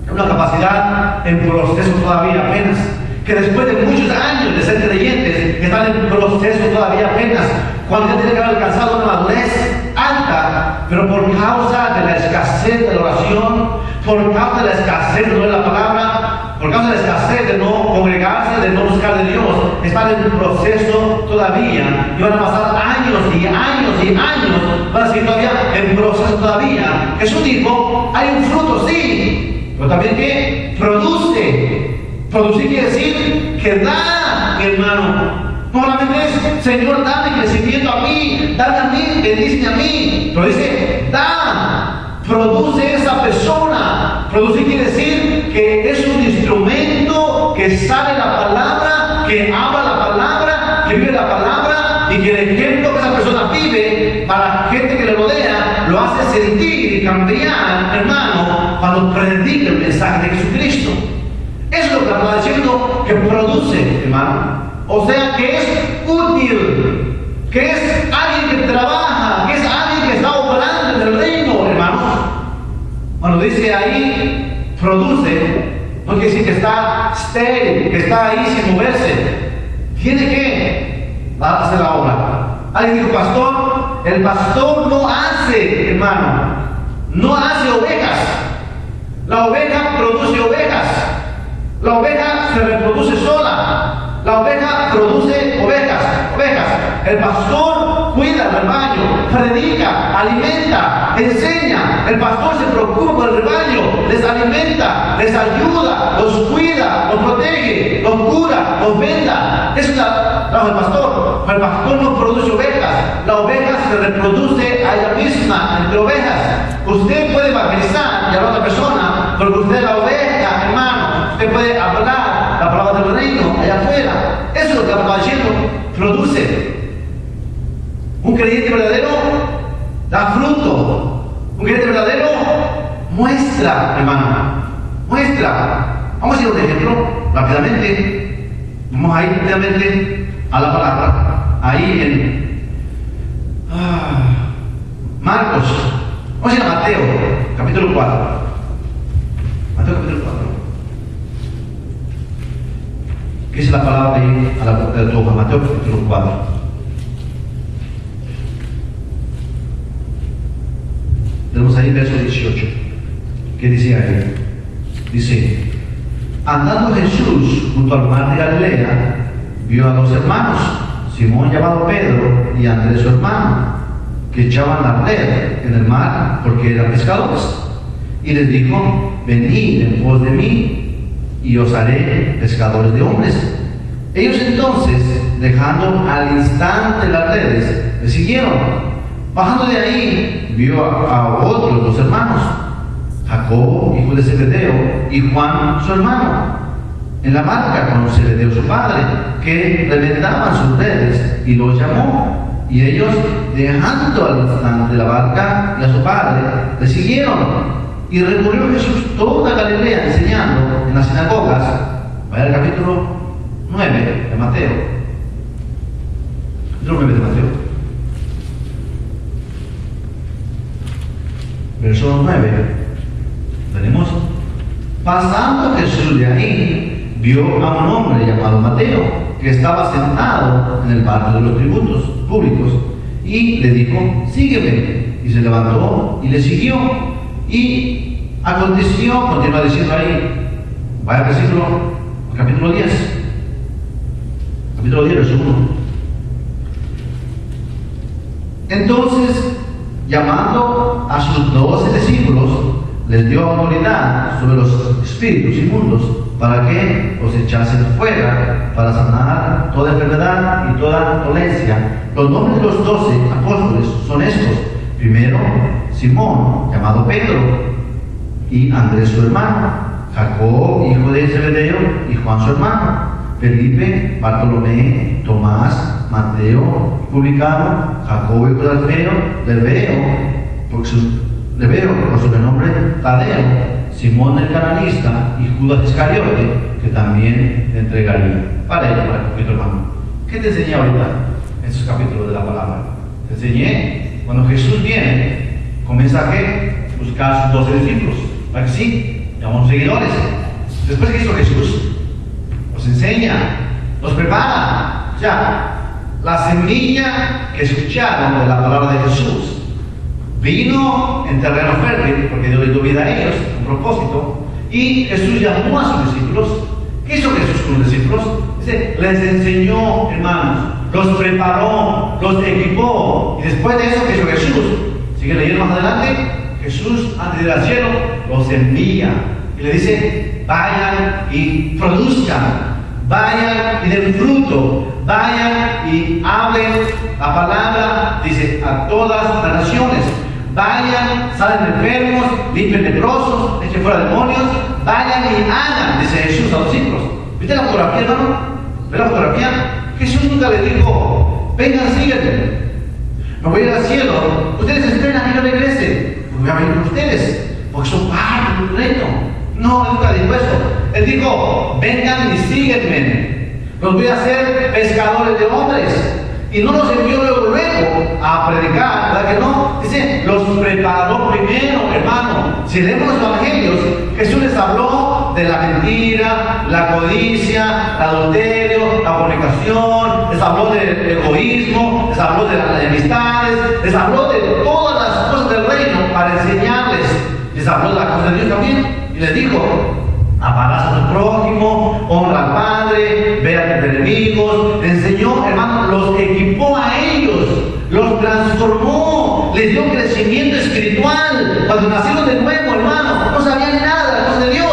en una capacidad en proceso todavía apenas, que después de muchos años de ser creyentes, están en proceso todavía apenas, cuando ya tienen que haber alcanzado una madurez alta, pero por causa de la escasez de la oración, por causa de la escasez de la palabra, por causa de la escasez de no congregarse, de no buscar de Dios, están en proceso todavía, y van a pasar años y años y años, van a seguir todavía en proceso todavía. Jesús dijo, hay un fruto, sí, pero también que produce. Producir quiere decir que da, mi hermano. No solamente es, Señor, dame crecimiento a mí, dame a mí, bendíceme a mí. Pero dice, da, produce esa persona. Producir quiere decir que es un instrumento que sabe la palabra, que habla la palabra, que vive la palabra y que el ejemplo que esa persona vive para la gente que le rodea lo hace sentir y cambiar, hermano, cuando predica el mensaje de Jesucristo. Eso es lo que está diciendo que produce, hermano. O sea, que es útil, que es alguien que trabaja, que es alguien que está operando en el reino, hermanos. Cuando dice ahí, produce, no quiere decir que está estéril, que está ahí sin moverse. Tiene que hacer la obra. Alguien dijo, pastor, el pastor no hace, hermano, no hace ovejas. La oveja produce ovejas. La oveja se reproduce sola. La oveja produce ovejas. El pastor cuida cuida el rebaño, predica, alimenta, enseña. El pastor se preocupa por el rebaño, les alimenta, les ayuda, los cuida, los protege, los cura, los venda. Eso es el trabajo del pastor. Pero el pastor no produce ovejas. La oveja se reproduce a ella misma entre ovejas. Usted puede evangelizar y a la otra persona, porque usted es la oveja, hermano. Usted puede hablar la palabra del reino allá afuera. Eso es lo que estamos diciendo. Produce. Un creyente verdadero da fruto. Un creyente verdadero muestra, hermano. Muestra. Vamos a ir a un ejemplo rápidamente. Vamos a ir rápidamente a la palabra. Ahí en Marcos. Vamos a ir a Mateo, capítulo 4. Mateo, capítulo 4. ¿Qué es la palabra ahí a la boca de tu hoja? Mateo, capítulo 4. Tenemos ahí verso 18. ¿Qué dice ahí? Dice: andando Jesús junto al mar de Galilea, vio a dos hermanos, Simón llamado Pedro y Andrés su hermano, que echaban la red en el mar porque eran pescadores. Y les dijo: venid en pos de mí, y os haré pescadores de hombres. Ellos entonces, dejando al instante las redes, le siguieron. Bajando de ahí, vio a otros dos hermanos, Jacob, hijo de Zebedeo, y Juan, su hermano, en la barca con Zebedeo su padre, que reventaban sus redes, y los llamó. Y ellos, dejando al instante la barca y a su padre, le siguieron. Y recorrió Jesús toda Galilea enseñando en las sinagogas. Vaya al capítulo 9 de Mateo. Capítulo 9 de Mateo. Verso 9. Tenemos: pasando Jesús de ahí, vio a un hombre llamado Mateo, que estaba sentado en el barco de los tributos públicos, y le dijo: sígueme. Y se levantó y le siguió. Y aconteció, continúa diciendo ahí, vaya al versículo, capítulo 10. Capítulo 10, verso 1. Entonces, llamando a sus 12 discípulos, les dio autoridad sobre los espíritus inmundos para que los echasen fuera, para sanar toda enfermedad y toda dolencia. Los nombres de los 12 apóstoles son estos: primero, Simón, llamado Pedro, y Andrés su hermano, Jacob, hijo de Zebedeo, y Juan su hermano, Felipe, Bartolomé, Tomás, Mateo, Publicano, Jacobo, hijo de Alfeo, Lebeo, por su nombre, Tadeo, Simón el cananista, y Judas Iscariote, que también le entregaría. Para ello, hermano, ¿qué te enseñé ahorita en esos capítulos de la palabra? Te enseñé, cuando Jesús viene, comienza a ¿qué? Buscar a sus 12 discípulos. ¿Para que sí? Llamamos seguidores. Después, ¿qué hizo Jesús? Los enseña, los prepara. O sea, la semilla que escucharon de la palabra de Jesús vino en terreno fértil, porque Dios les dio vida a ellos, un propósito, y Jesús llamó a sus discípulos. ¿Qué hizo Jesús con los discípulos? Dice, les enseñó, hermanos, los preparó, los equipó, y después de eso, ¿qué hizo Jesús? Sigue leyendo más adelante. Jesús, antes de ir al cielo, los envía y le dice: vayan y produzcan, vayan y den fruto, vayan y hablen la palabra, dice, a todas las naciones. Vayan, salen enfermos, limpien leprosos, echen fuera demonios, vayan y hagan, dice Jesús a los discípulos. ¿Viste la fotografía, hermano? ¿Ve la fotografía? Jesús nunca le dijo: vengan, síganme, me voy a ir al cielo, ustedes esperen a que yo regrese, porque voy a venir con ustedes, porque son parte del reino. No, él nunca dijo eso. Él dijo: vengan y síguenme, los voy a hacer pescadores de hombres. Y no los envió luego a predicar, ¿verdad que no? Dice, los preparó primero, hermano. Si leemos los evangelios, Jesús les habló de la mentira, la codicia, el adulterio, la fornicación, les habló del egoísmo, les habló de las enemistades, les habló de todas las cosas del reino para enseñarles. Les habló de las cosas de Dios también y les dijo: amarás a tu prójimo, honra al Padre, ve a tus enemigos. Le enseñó, hermano, los equipó a ellos, los transformó, les dio crecimiento espiritual. Cuando nacieron de nuevo, hermano, no sabían nada de las cosas de Dios.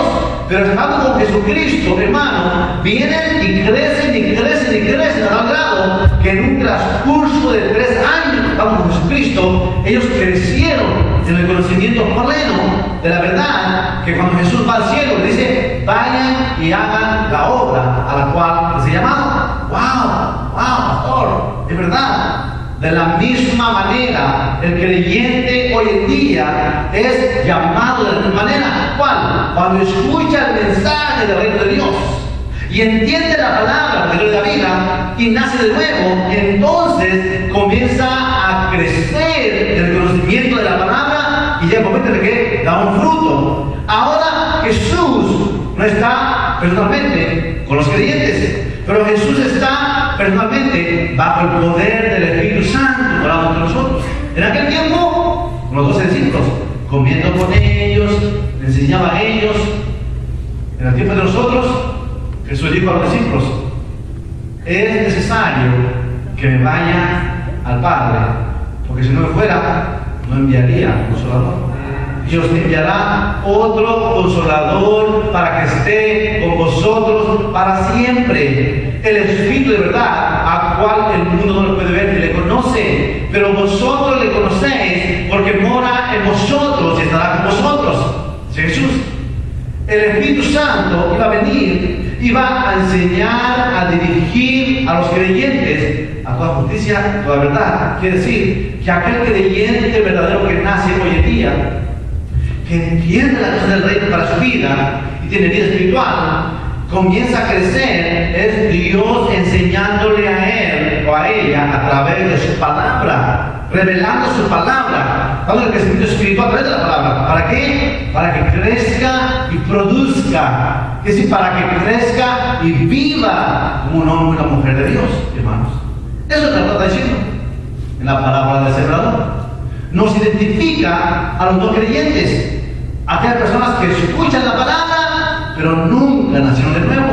Pero estando con Jesucristo, hermano, vienen y crecen y crecen y crecen a tal grado que en un transcurso de 3 años, estando con Jesucristo, ellos crecieron en el conocimiento pleno de la verdad, que cuando Jesús va al cielo le dice, vayan y hagan la obra a la cual les he llamado. ¡Wow! Pastor, es verdad. De la misma manera, el creyente hoy en día es llamado de la misma manera. ¿Cuál? Cuando escucha el mensaje del reino de Dios y entiende la palabra de la vida y nace de nuevo, entonces comienza a crecer en el conocimiento de la palabra y llega el momento de que da un fruto. Ahora Jesús no está personalmente con los creyentes, pero Jesús está personalmente bajo el poder del Espíritu Santo morando entre nosotros. En aquel tiempo, con los 12 discípulos, comiendo con ellos, le enseñaba a ellos. En el tiempo de nosotros, Jesús dijo a los discípulos, es necesario que me vaya al Padre, porque si no me fuera, no enviaría un Consolador. Dios enviará otro Consolador para que esté con vosotros para siempre. El Espíritu de verdad, al cual el mundo no lo puede ver ni le conoce, pero vosotros le conocéis porque mora en vosotros y estará con vosotros. Dice Jesús. El Espíritu Santo iba a venir, iba a enseñar, a dirigir a los creyentes a toda justicia, toda verdad. Quiere decir que aquel creyente verdadero que nace hoy en día, que entiende la cosa del reino para su vida y tiene vida espiritual, comienza a crecer, es Dios enseñándole a él o a ella a través de su palabra, revelando su palabra, dando el crecimiento espiritual a través de la palabra. ¿Para qué? Para que crezca y produzca, es decir, para que crezca y viva como un hombre y una mujer de Dios, hermanos. Eso es lo que está diciendo en la palabra del sembrador. Nos identifica a los no creyentes, a aquellas personas que escuchan la palabra, pero nunca nacieron de nuevo.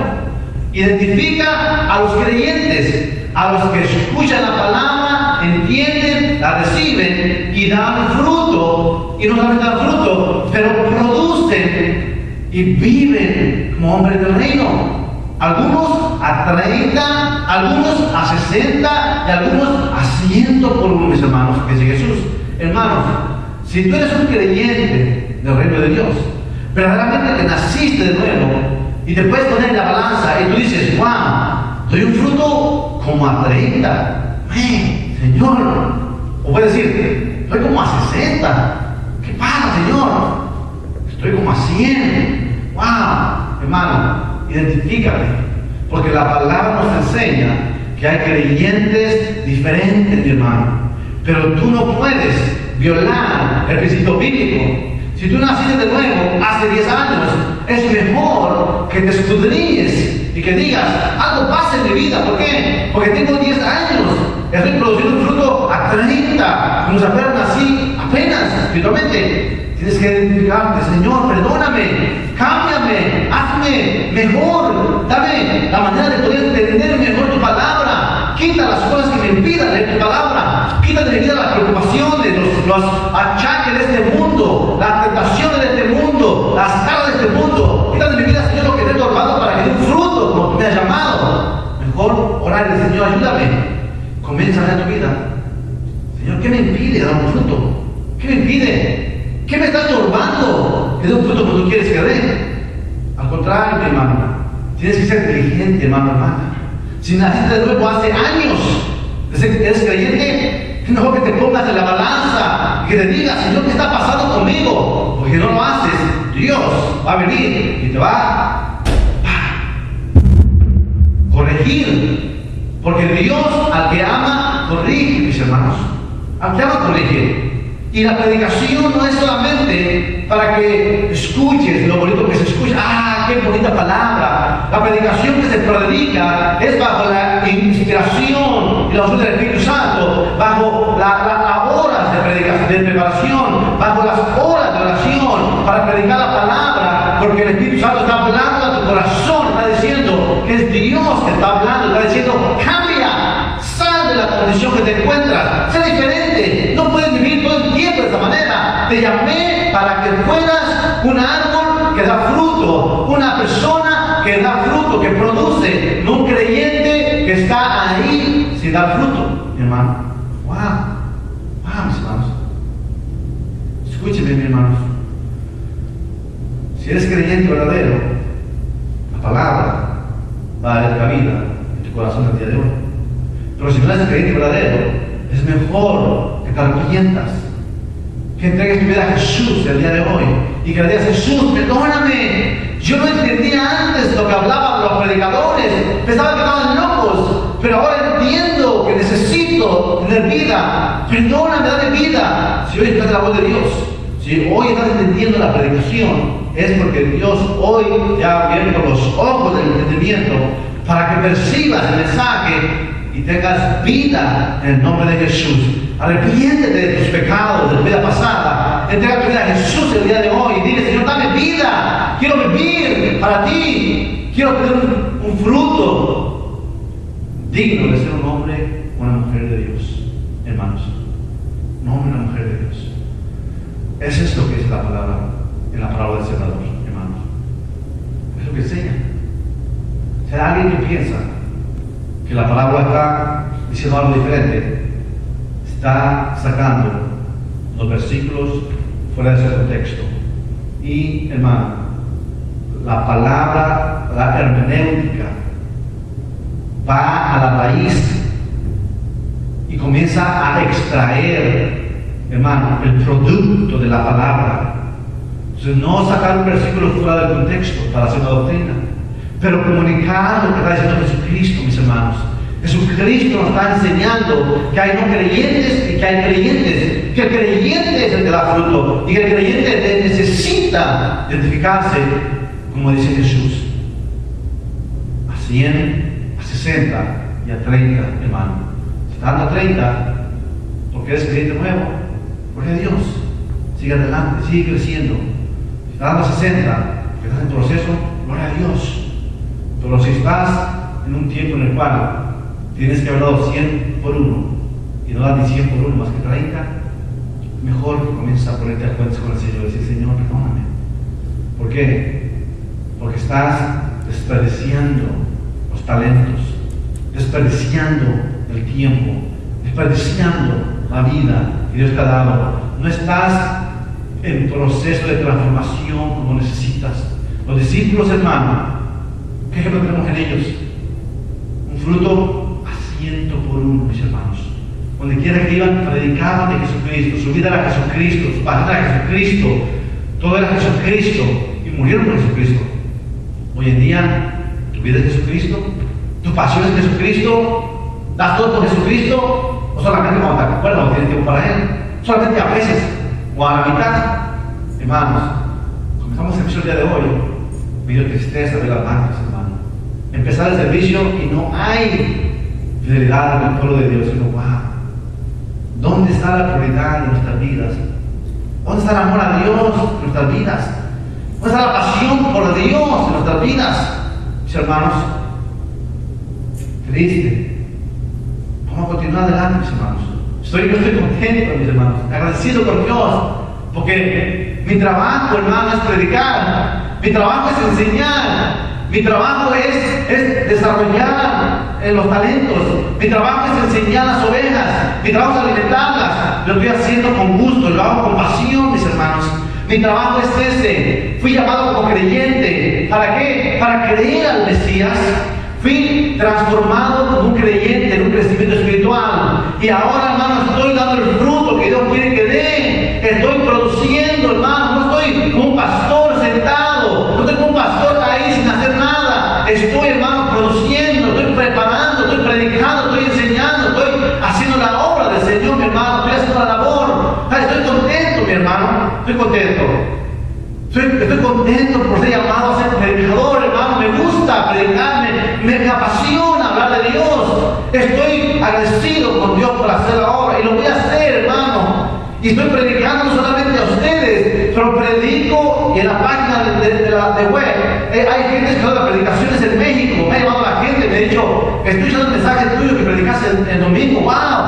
Identifica a los creyentes, a los que escuchan la palabra, entienden, la reciben y dan fruto. Y no solamente dan fruto, pero producen y viven como hombres del reino. Algunos a 30, algunos a 60 y algunos a 100 por uno, mis hermanos, que dice Jesús. Hermanos, si tú eres un creyente del reino de Dios, verdaderamente que naciste de nuevo y te puedes poner en la balanza y tú dices, wow, doy un fruto como a 30, Señor. O puedes decir, estoy como a 60, ¿qué pasa, Señor? Estoy como a 100, wow, hermano, identifícate, porque la palabra nos enseña que hay creyentes diferentes, mi hermano. Pero tú no puedes violar el principio bíblico. Si tú naciste de nuevo hace 10 años, es mejor que te escudriñes y que digas, algo pasa en mi vida. ¿Por qué? Porque tengo 10 años, estoy produciendo un fruto a 30, como si fueran así apenas, espiritualmente. Tienes que identificarte, Señor, perdóname, cámbiame, hazme mejor, dame la manera de poder entender mejor tu palabra. Quita las cosas que me impidan leer tu palabra. Quita de mi vida las preocupaciones, los achaques de este mundo, las tentaciones de este mundo, las cargas de este mundo. Quita de mi vida, Señor, lo que te he estorbado para que dé un fruto como tú me has llamado. Mejor orar y decir, Señor, ayúdame. Comienza a ver tu vida. Señor, ¿qué me impide dar un fruto? ¿Qué me impide? ¿Qué me está estorbando que dé un fruto como tú quieres que dé? Al contrario, mi hermano, tienes que ser inteligente, hermana. Si naciste de nuevo hace años, eres creyente, es mejor que te pongas en la balanza y que te digas, Señor, ¿qué está pasando conmigo? Porque no lo haces, Dios va a venir y te va a corregir. Porque Dios al que ama, corrige, mis hermanos. Al que ama, corrige. Y la predicación no es solamente para que escuches lo bonito que se escucha. ¡Ah, qué bonita palabra! La predicación que se predica es bajo la inspiración y la unción del Espíritu Santo, bajo las horas de predicación, de preparación, bajo las horas de oración para predicar la palabra, porque el Espíritu Santo está hablando a tu corazón, está diciendo que es Dios que está hablando, está diciendo, cambia, sal de la la condición que te encuentras. Sé diferente. No puedes vivir todo el tiempo de esta manera. Te llamé para que fueras un árbol que da fruto, una persona que da fruto, que produce, no un creyente que está ahí sin dar fruto, mi hermano. Wow, mis hermanos. Escúcheme, mis hermanos. Si eres creyente verdadero, la palabra va a dar cabida en tu corazón el día de hoy. Pero si no eres creyente verdadero, es mejor que te arrepientas, que entregues tu vida a Jesús el día de hoy y que le digas: Jesús, perdóname. Yo no entendía antes lo que hablaban los predicadores, pensaba que estaban locos, pero ahora entiendo que necesito tener vida. Perdóname, dame vida. Si hoy estás en la voz de Dios, si hoy estás entendiendo la predicación, es porque Dios hoy te ha abierto los ojos del entendimiento para que percibas el mensaje y tengas vida en el nombre de Jesús. Arrepiéntete de tus pecados de tu vida pasada. Entrega tu vida a Jesús el día de hoy y dile: Señor, dame vida. Quiero vivir para ti. Quiero tener un fruto digno de ser un hombre o una mujer de Dios. Hermanos, un hombre o una mujer de Dios. Eso es lo que dice la palabra en la parábola del sembrador, hermanos. Es lo que enseña. Si hay alguien que piensa que la parábola está diciendo algo diferente, está sacando los versículos fuera de su contexto. Y, hermano, la palabra, la hermenéutica, va a la raíz y comienza a extraer, hermano, el producto de la palabra. Entonces, no sacar un versículo fuera del contexto para hacer una doctrina, pero comunicar lo que está diciendo Jesucristo, mis hermanos. Jesucristo nos está enseñando que hay no creyentes y que hay creyentes, que el creyente es el que da fruto y que el creyente necesita identificarse, como dice Jesús, a 100, a 60 y a 30, hermano. Si estás dando a 30, porque eres creyente nuevo, porque Dios, sigue adelante, sigue creciendo. Si estás dando a 60, porque estás en proceso, gloria a Dios. Pero si estás en un tiempo en el cual tienes que haber dado 100 por 1 y no das ni 100 por 1 más que 30, mejor que comiences a ponerte a cuentas con el Señor y decir: Señor, perdóname. ¿Por qué? Porque estás desperdiciando los talentos, desperdiciando el tiempo, desperdiciando la vida que Dios te ha dado. No estás en proceso de transformación como necesitas. Los discípulos, hermano, ¿qué ejemplo tenemos en ellos? Un fruto a 100 por 1, mis hermanos. Donde quiera que iban, predicaban de Jesucristo. Su vida era Jesucristo, su pasión era Jesucristo, todo era Jesucristo, y murieron por Jesucristo. Hoy en día, tu vida es Jesucristo, tu pasión es Jesucristo, das todo por Jesucristo, o solamente cuando te acuerdas o tienes tiempo para Él, solamente a veces o a la mitad. Hermanos, comenzamos el servicio el día de hoy, me dio tristeza ver las bancas, hermano. Empezar el servicio y no hay fidelidad en el pueblo de Dios. Y digo: wow, ¿dónde está la prioridad de nuestras vidas? ¿Dónde está el amor a Dios en nuestras vidas? ¿Dónde está la pasión por Dios en nuestras vidas? Mis hermanos, triste. Vamos a continuar adelante, mis hermanos. Yo estoy contento, mis hermanos, agradecido con Dios, porque mi trabajo, hermano, es predicar, mi trabajo es enseñar, mi trabajo es desarrollar los talentos, mi trabajo es enseñar las ovejas, mi trabajo es alimentarlas. Lo estoy haciendo con gusto, lo hago con pasión, mis hermanos. Mi trabajo es ese. Fui llamado como creyente. ¿Para qué? Para creer al Mesías. Fui transformado como un creyente en un crecimiento espiritual. Y ahora, hermano, estoy dando el fruto que Dios quiere que dé. Estoy produciendo, hermano. No estoy como un pastor sentado. No estoy como un pastor ahí sin hacer nada. Estoy, hermano, produciendo. Estoy preparando. Estoy predicando. Estoy enseñando. Estoy haciendo la obra del Señor, mi hermano. Estoy haciendo la labor. Estoy contento, mi hermano. Estoy contento. Estoy contento por ser llamado a ser predicador, hermano. Me gusta predicarme. Me apasiona hablar de Dios. Estoy agradecido con Dios por hacer la obra y lo voy a hacer, hermano. Y estoy predicando no solamente a ustedes, pero predico y en la página de web hay gente que da predicaciones en México. Me ha llamado la gente, me ha dicho: estoy usando el mensaje tuyo que predicaste el domingo. ¡Wow!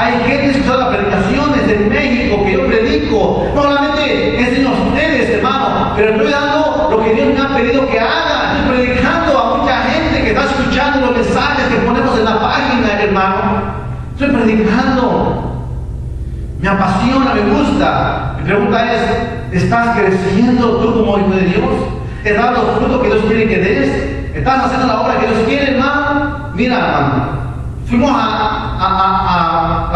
Hay gente escuchando las predicaciones en México que yo predico. No solamente enseño a ustedes, hermano, pero estoy dando lo que Dios me ha pedido que haga. Estoy predicando a mucha gente que está escuchando los mensajes que ponemos en la página, hermano. Estoy predicando. Me apasiona, me gusta. Mi pregunta es, ¿estás creciendo tú como hijo de Dios? ¿Estás dando los frutos que Dios quiere que des? ¿Estás haciendo la obra que Dios quiere, hermano? Mira, hermano. Fuimos a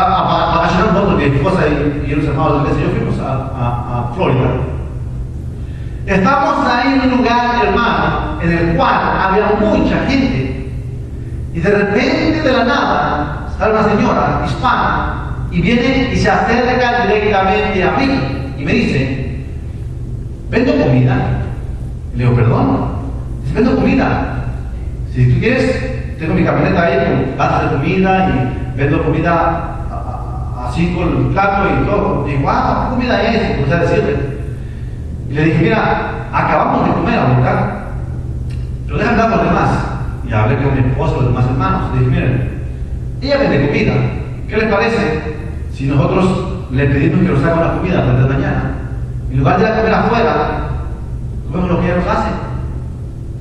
vacacionar nosotros, mi esposa y los hermanos del Señor, fuimos a Florida. Estábamos ahí en un lugar, hermano, en el cual había mucha gente. Y de repente, de la nada, sale una señora hispana y viene y se acerca directamente a mí y me dice, ¿vendo comida? Le digo, perdón. Dice, ¿vendo comida? Si tú quieres, tengo mi camioneta ahí con latas de comida y vendo comida así con el plato y todo. Y digo, ¿qué comida es? Pues a decirle. Y le dije, mira, acabamos de comer, ¿verdad? Pero déjame hablar con los demás. Y hablé con mi esposa y los demás hermanos. Y le dije, miren, ella vende comida. ¿Qué les parece si nosotros le pedimos que nos haga una comida para de mañana? En lugar de ir a comer afuera, comemos lo que ella nos hace.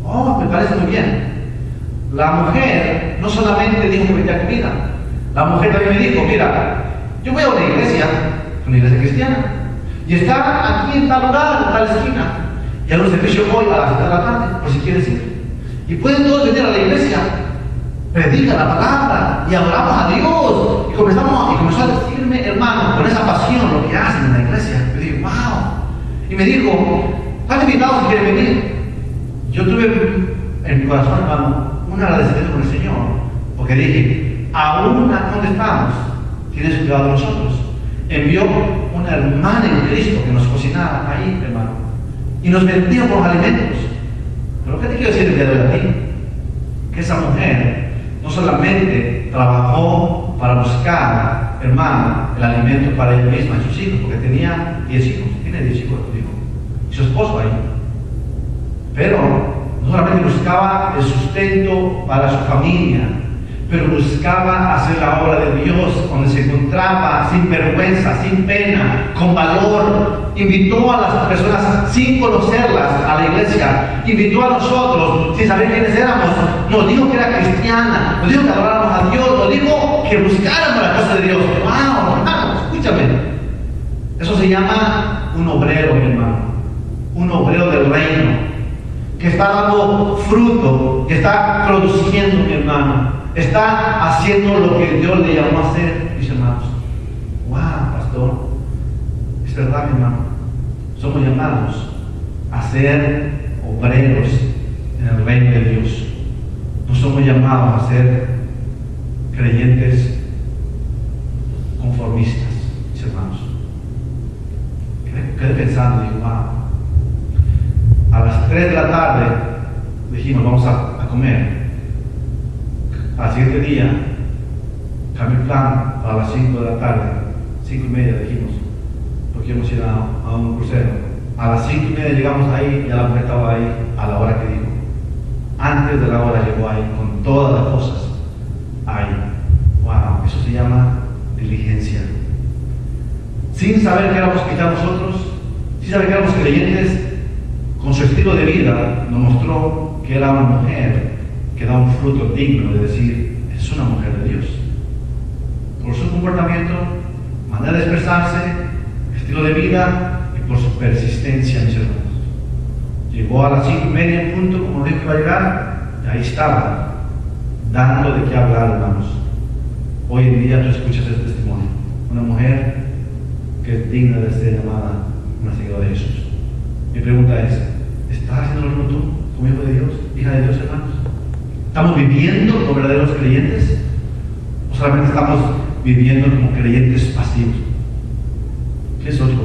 Oh, me parece muy bien. La mujer no solamente dijo que vendía comida, la mujer también me dijo, mira, yo voy a una iglesia cristiana, y está aquí en tal lugar, en tal esquina, y a un servicio voy a las 7 de la tarde, por si quieres ir. Y pueden todos venir a la iglesia, predican la palabra, y adoramos a Dios. Y comenzó a decirme, hermano, con esa pasión, lo que hacen en la iglesia. Yo digo, wow. Y me dijo, ¿están invitados si quieren venir? Yo tuve en mi corazón, hermano, un agradecimiento con el Señor, porque dije, aún donde estamos, tienes cuidado de nosotros. Envió una hermana en Cristo que nos cocinara ahí, hermano, y nos vendía por los alimentos. Pero ¿qué te quiero decir el día de hoy a ti? Que esa mujer no solamente trabajó para buscar, hermano, el alimento para ella misma y sus hijos, porque tenía 10 hijos, tiene 10 hijos, y su esposo ahí, pero no solamente buscaba el sustento para su familia, pero buscaba hacer la obra de Dios donde se encontraba sin vergüenza, sin pena, con valor. Invitó a las personas sin conocerlas a la iglesia, invitó a nosotros sin saber quiénes éramos, nos dijo que era cristiana, nos dijo que adoráramos a Dios, nos dijo que buscáramos la cosa de Dios. ¡Wow, hermano! Escúchame. Eso se llama un obrero, mi hermano, un obrero del reino, que está dando fruto, que está produciendo, mi hermano, está haciendo lo que Dios le llamó a hacer, mis hermanos. ¡Wow, pastor! Es verdad, mi hermano. Somos llamados a ser obreros en el reino de Dios. No somos llamados a ser creyentes conformistas, mis hermanos. Quedé pensando, digo, wow. A las 3 de la tarde dijimos, vamos a comer. Al siguiente día, cambié el plan para las 5 de la tarde, 5 y media dijimos, porque íbamos a ir a un crucero. A las 5 y media llegamos ahí y la mujer estaba ahí a la hora que dijo. Antes de la hora llegó ahí con todas las cosas. Ahí. Wow, eso se llama diligencia. Sin saber que éramos quizás nosotros, sin saber que éramos creyentes, con su estilo de vida nos mostró que era una mujer que da un fruto digno de decir, es una mujer de Dios. Por su comportamiento, manera de expresarse, estilo de vida y por su persistencia, mis hermanos. Llegó a las 5 y media en punto, como dijo que iba a llegar, y ahí estaba, dando de qué hablar, hermanos. Hoy en día tú escuchas este testimonio. Una mujer que es digna de ser llamada una seguidora de Jesús. Mi pregunta es, ¿estás haciendo lo mismo tú, como hijo de Dios, hija de Dios, hermanos? ¿Estamos viviendo como verdaderos creyentes? ¿O solamente estamos viviendo como creyentes pasivos? ¿Qué es otro?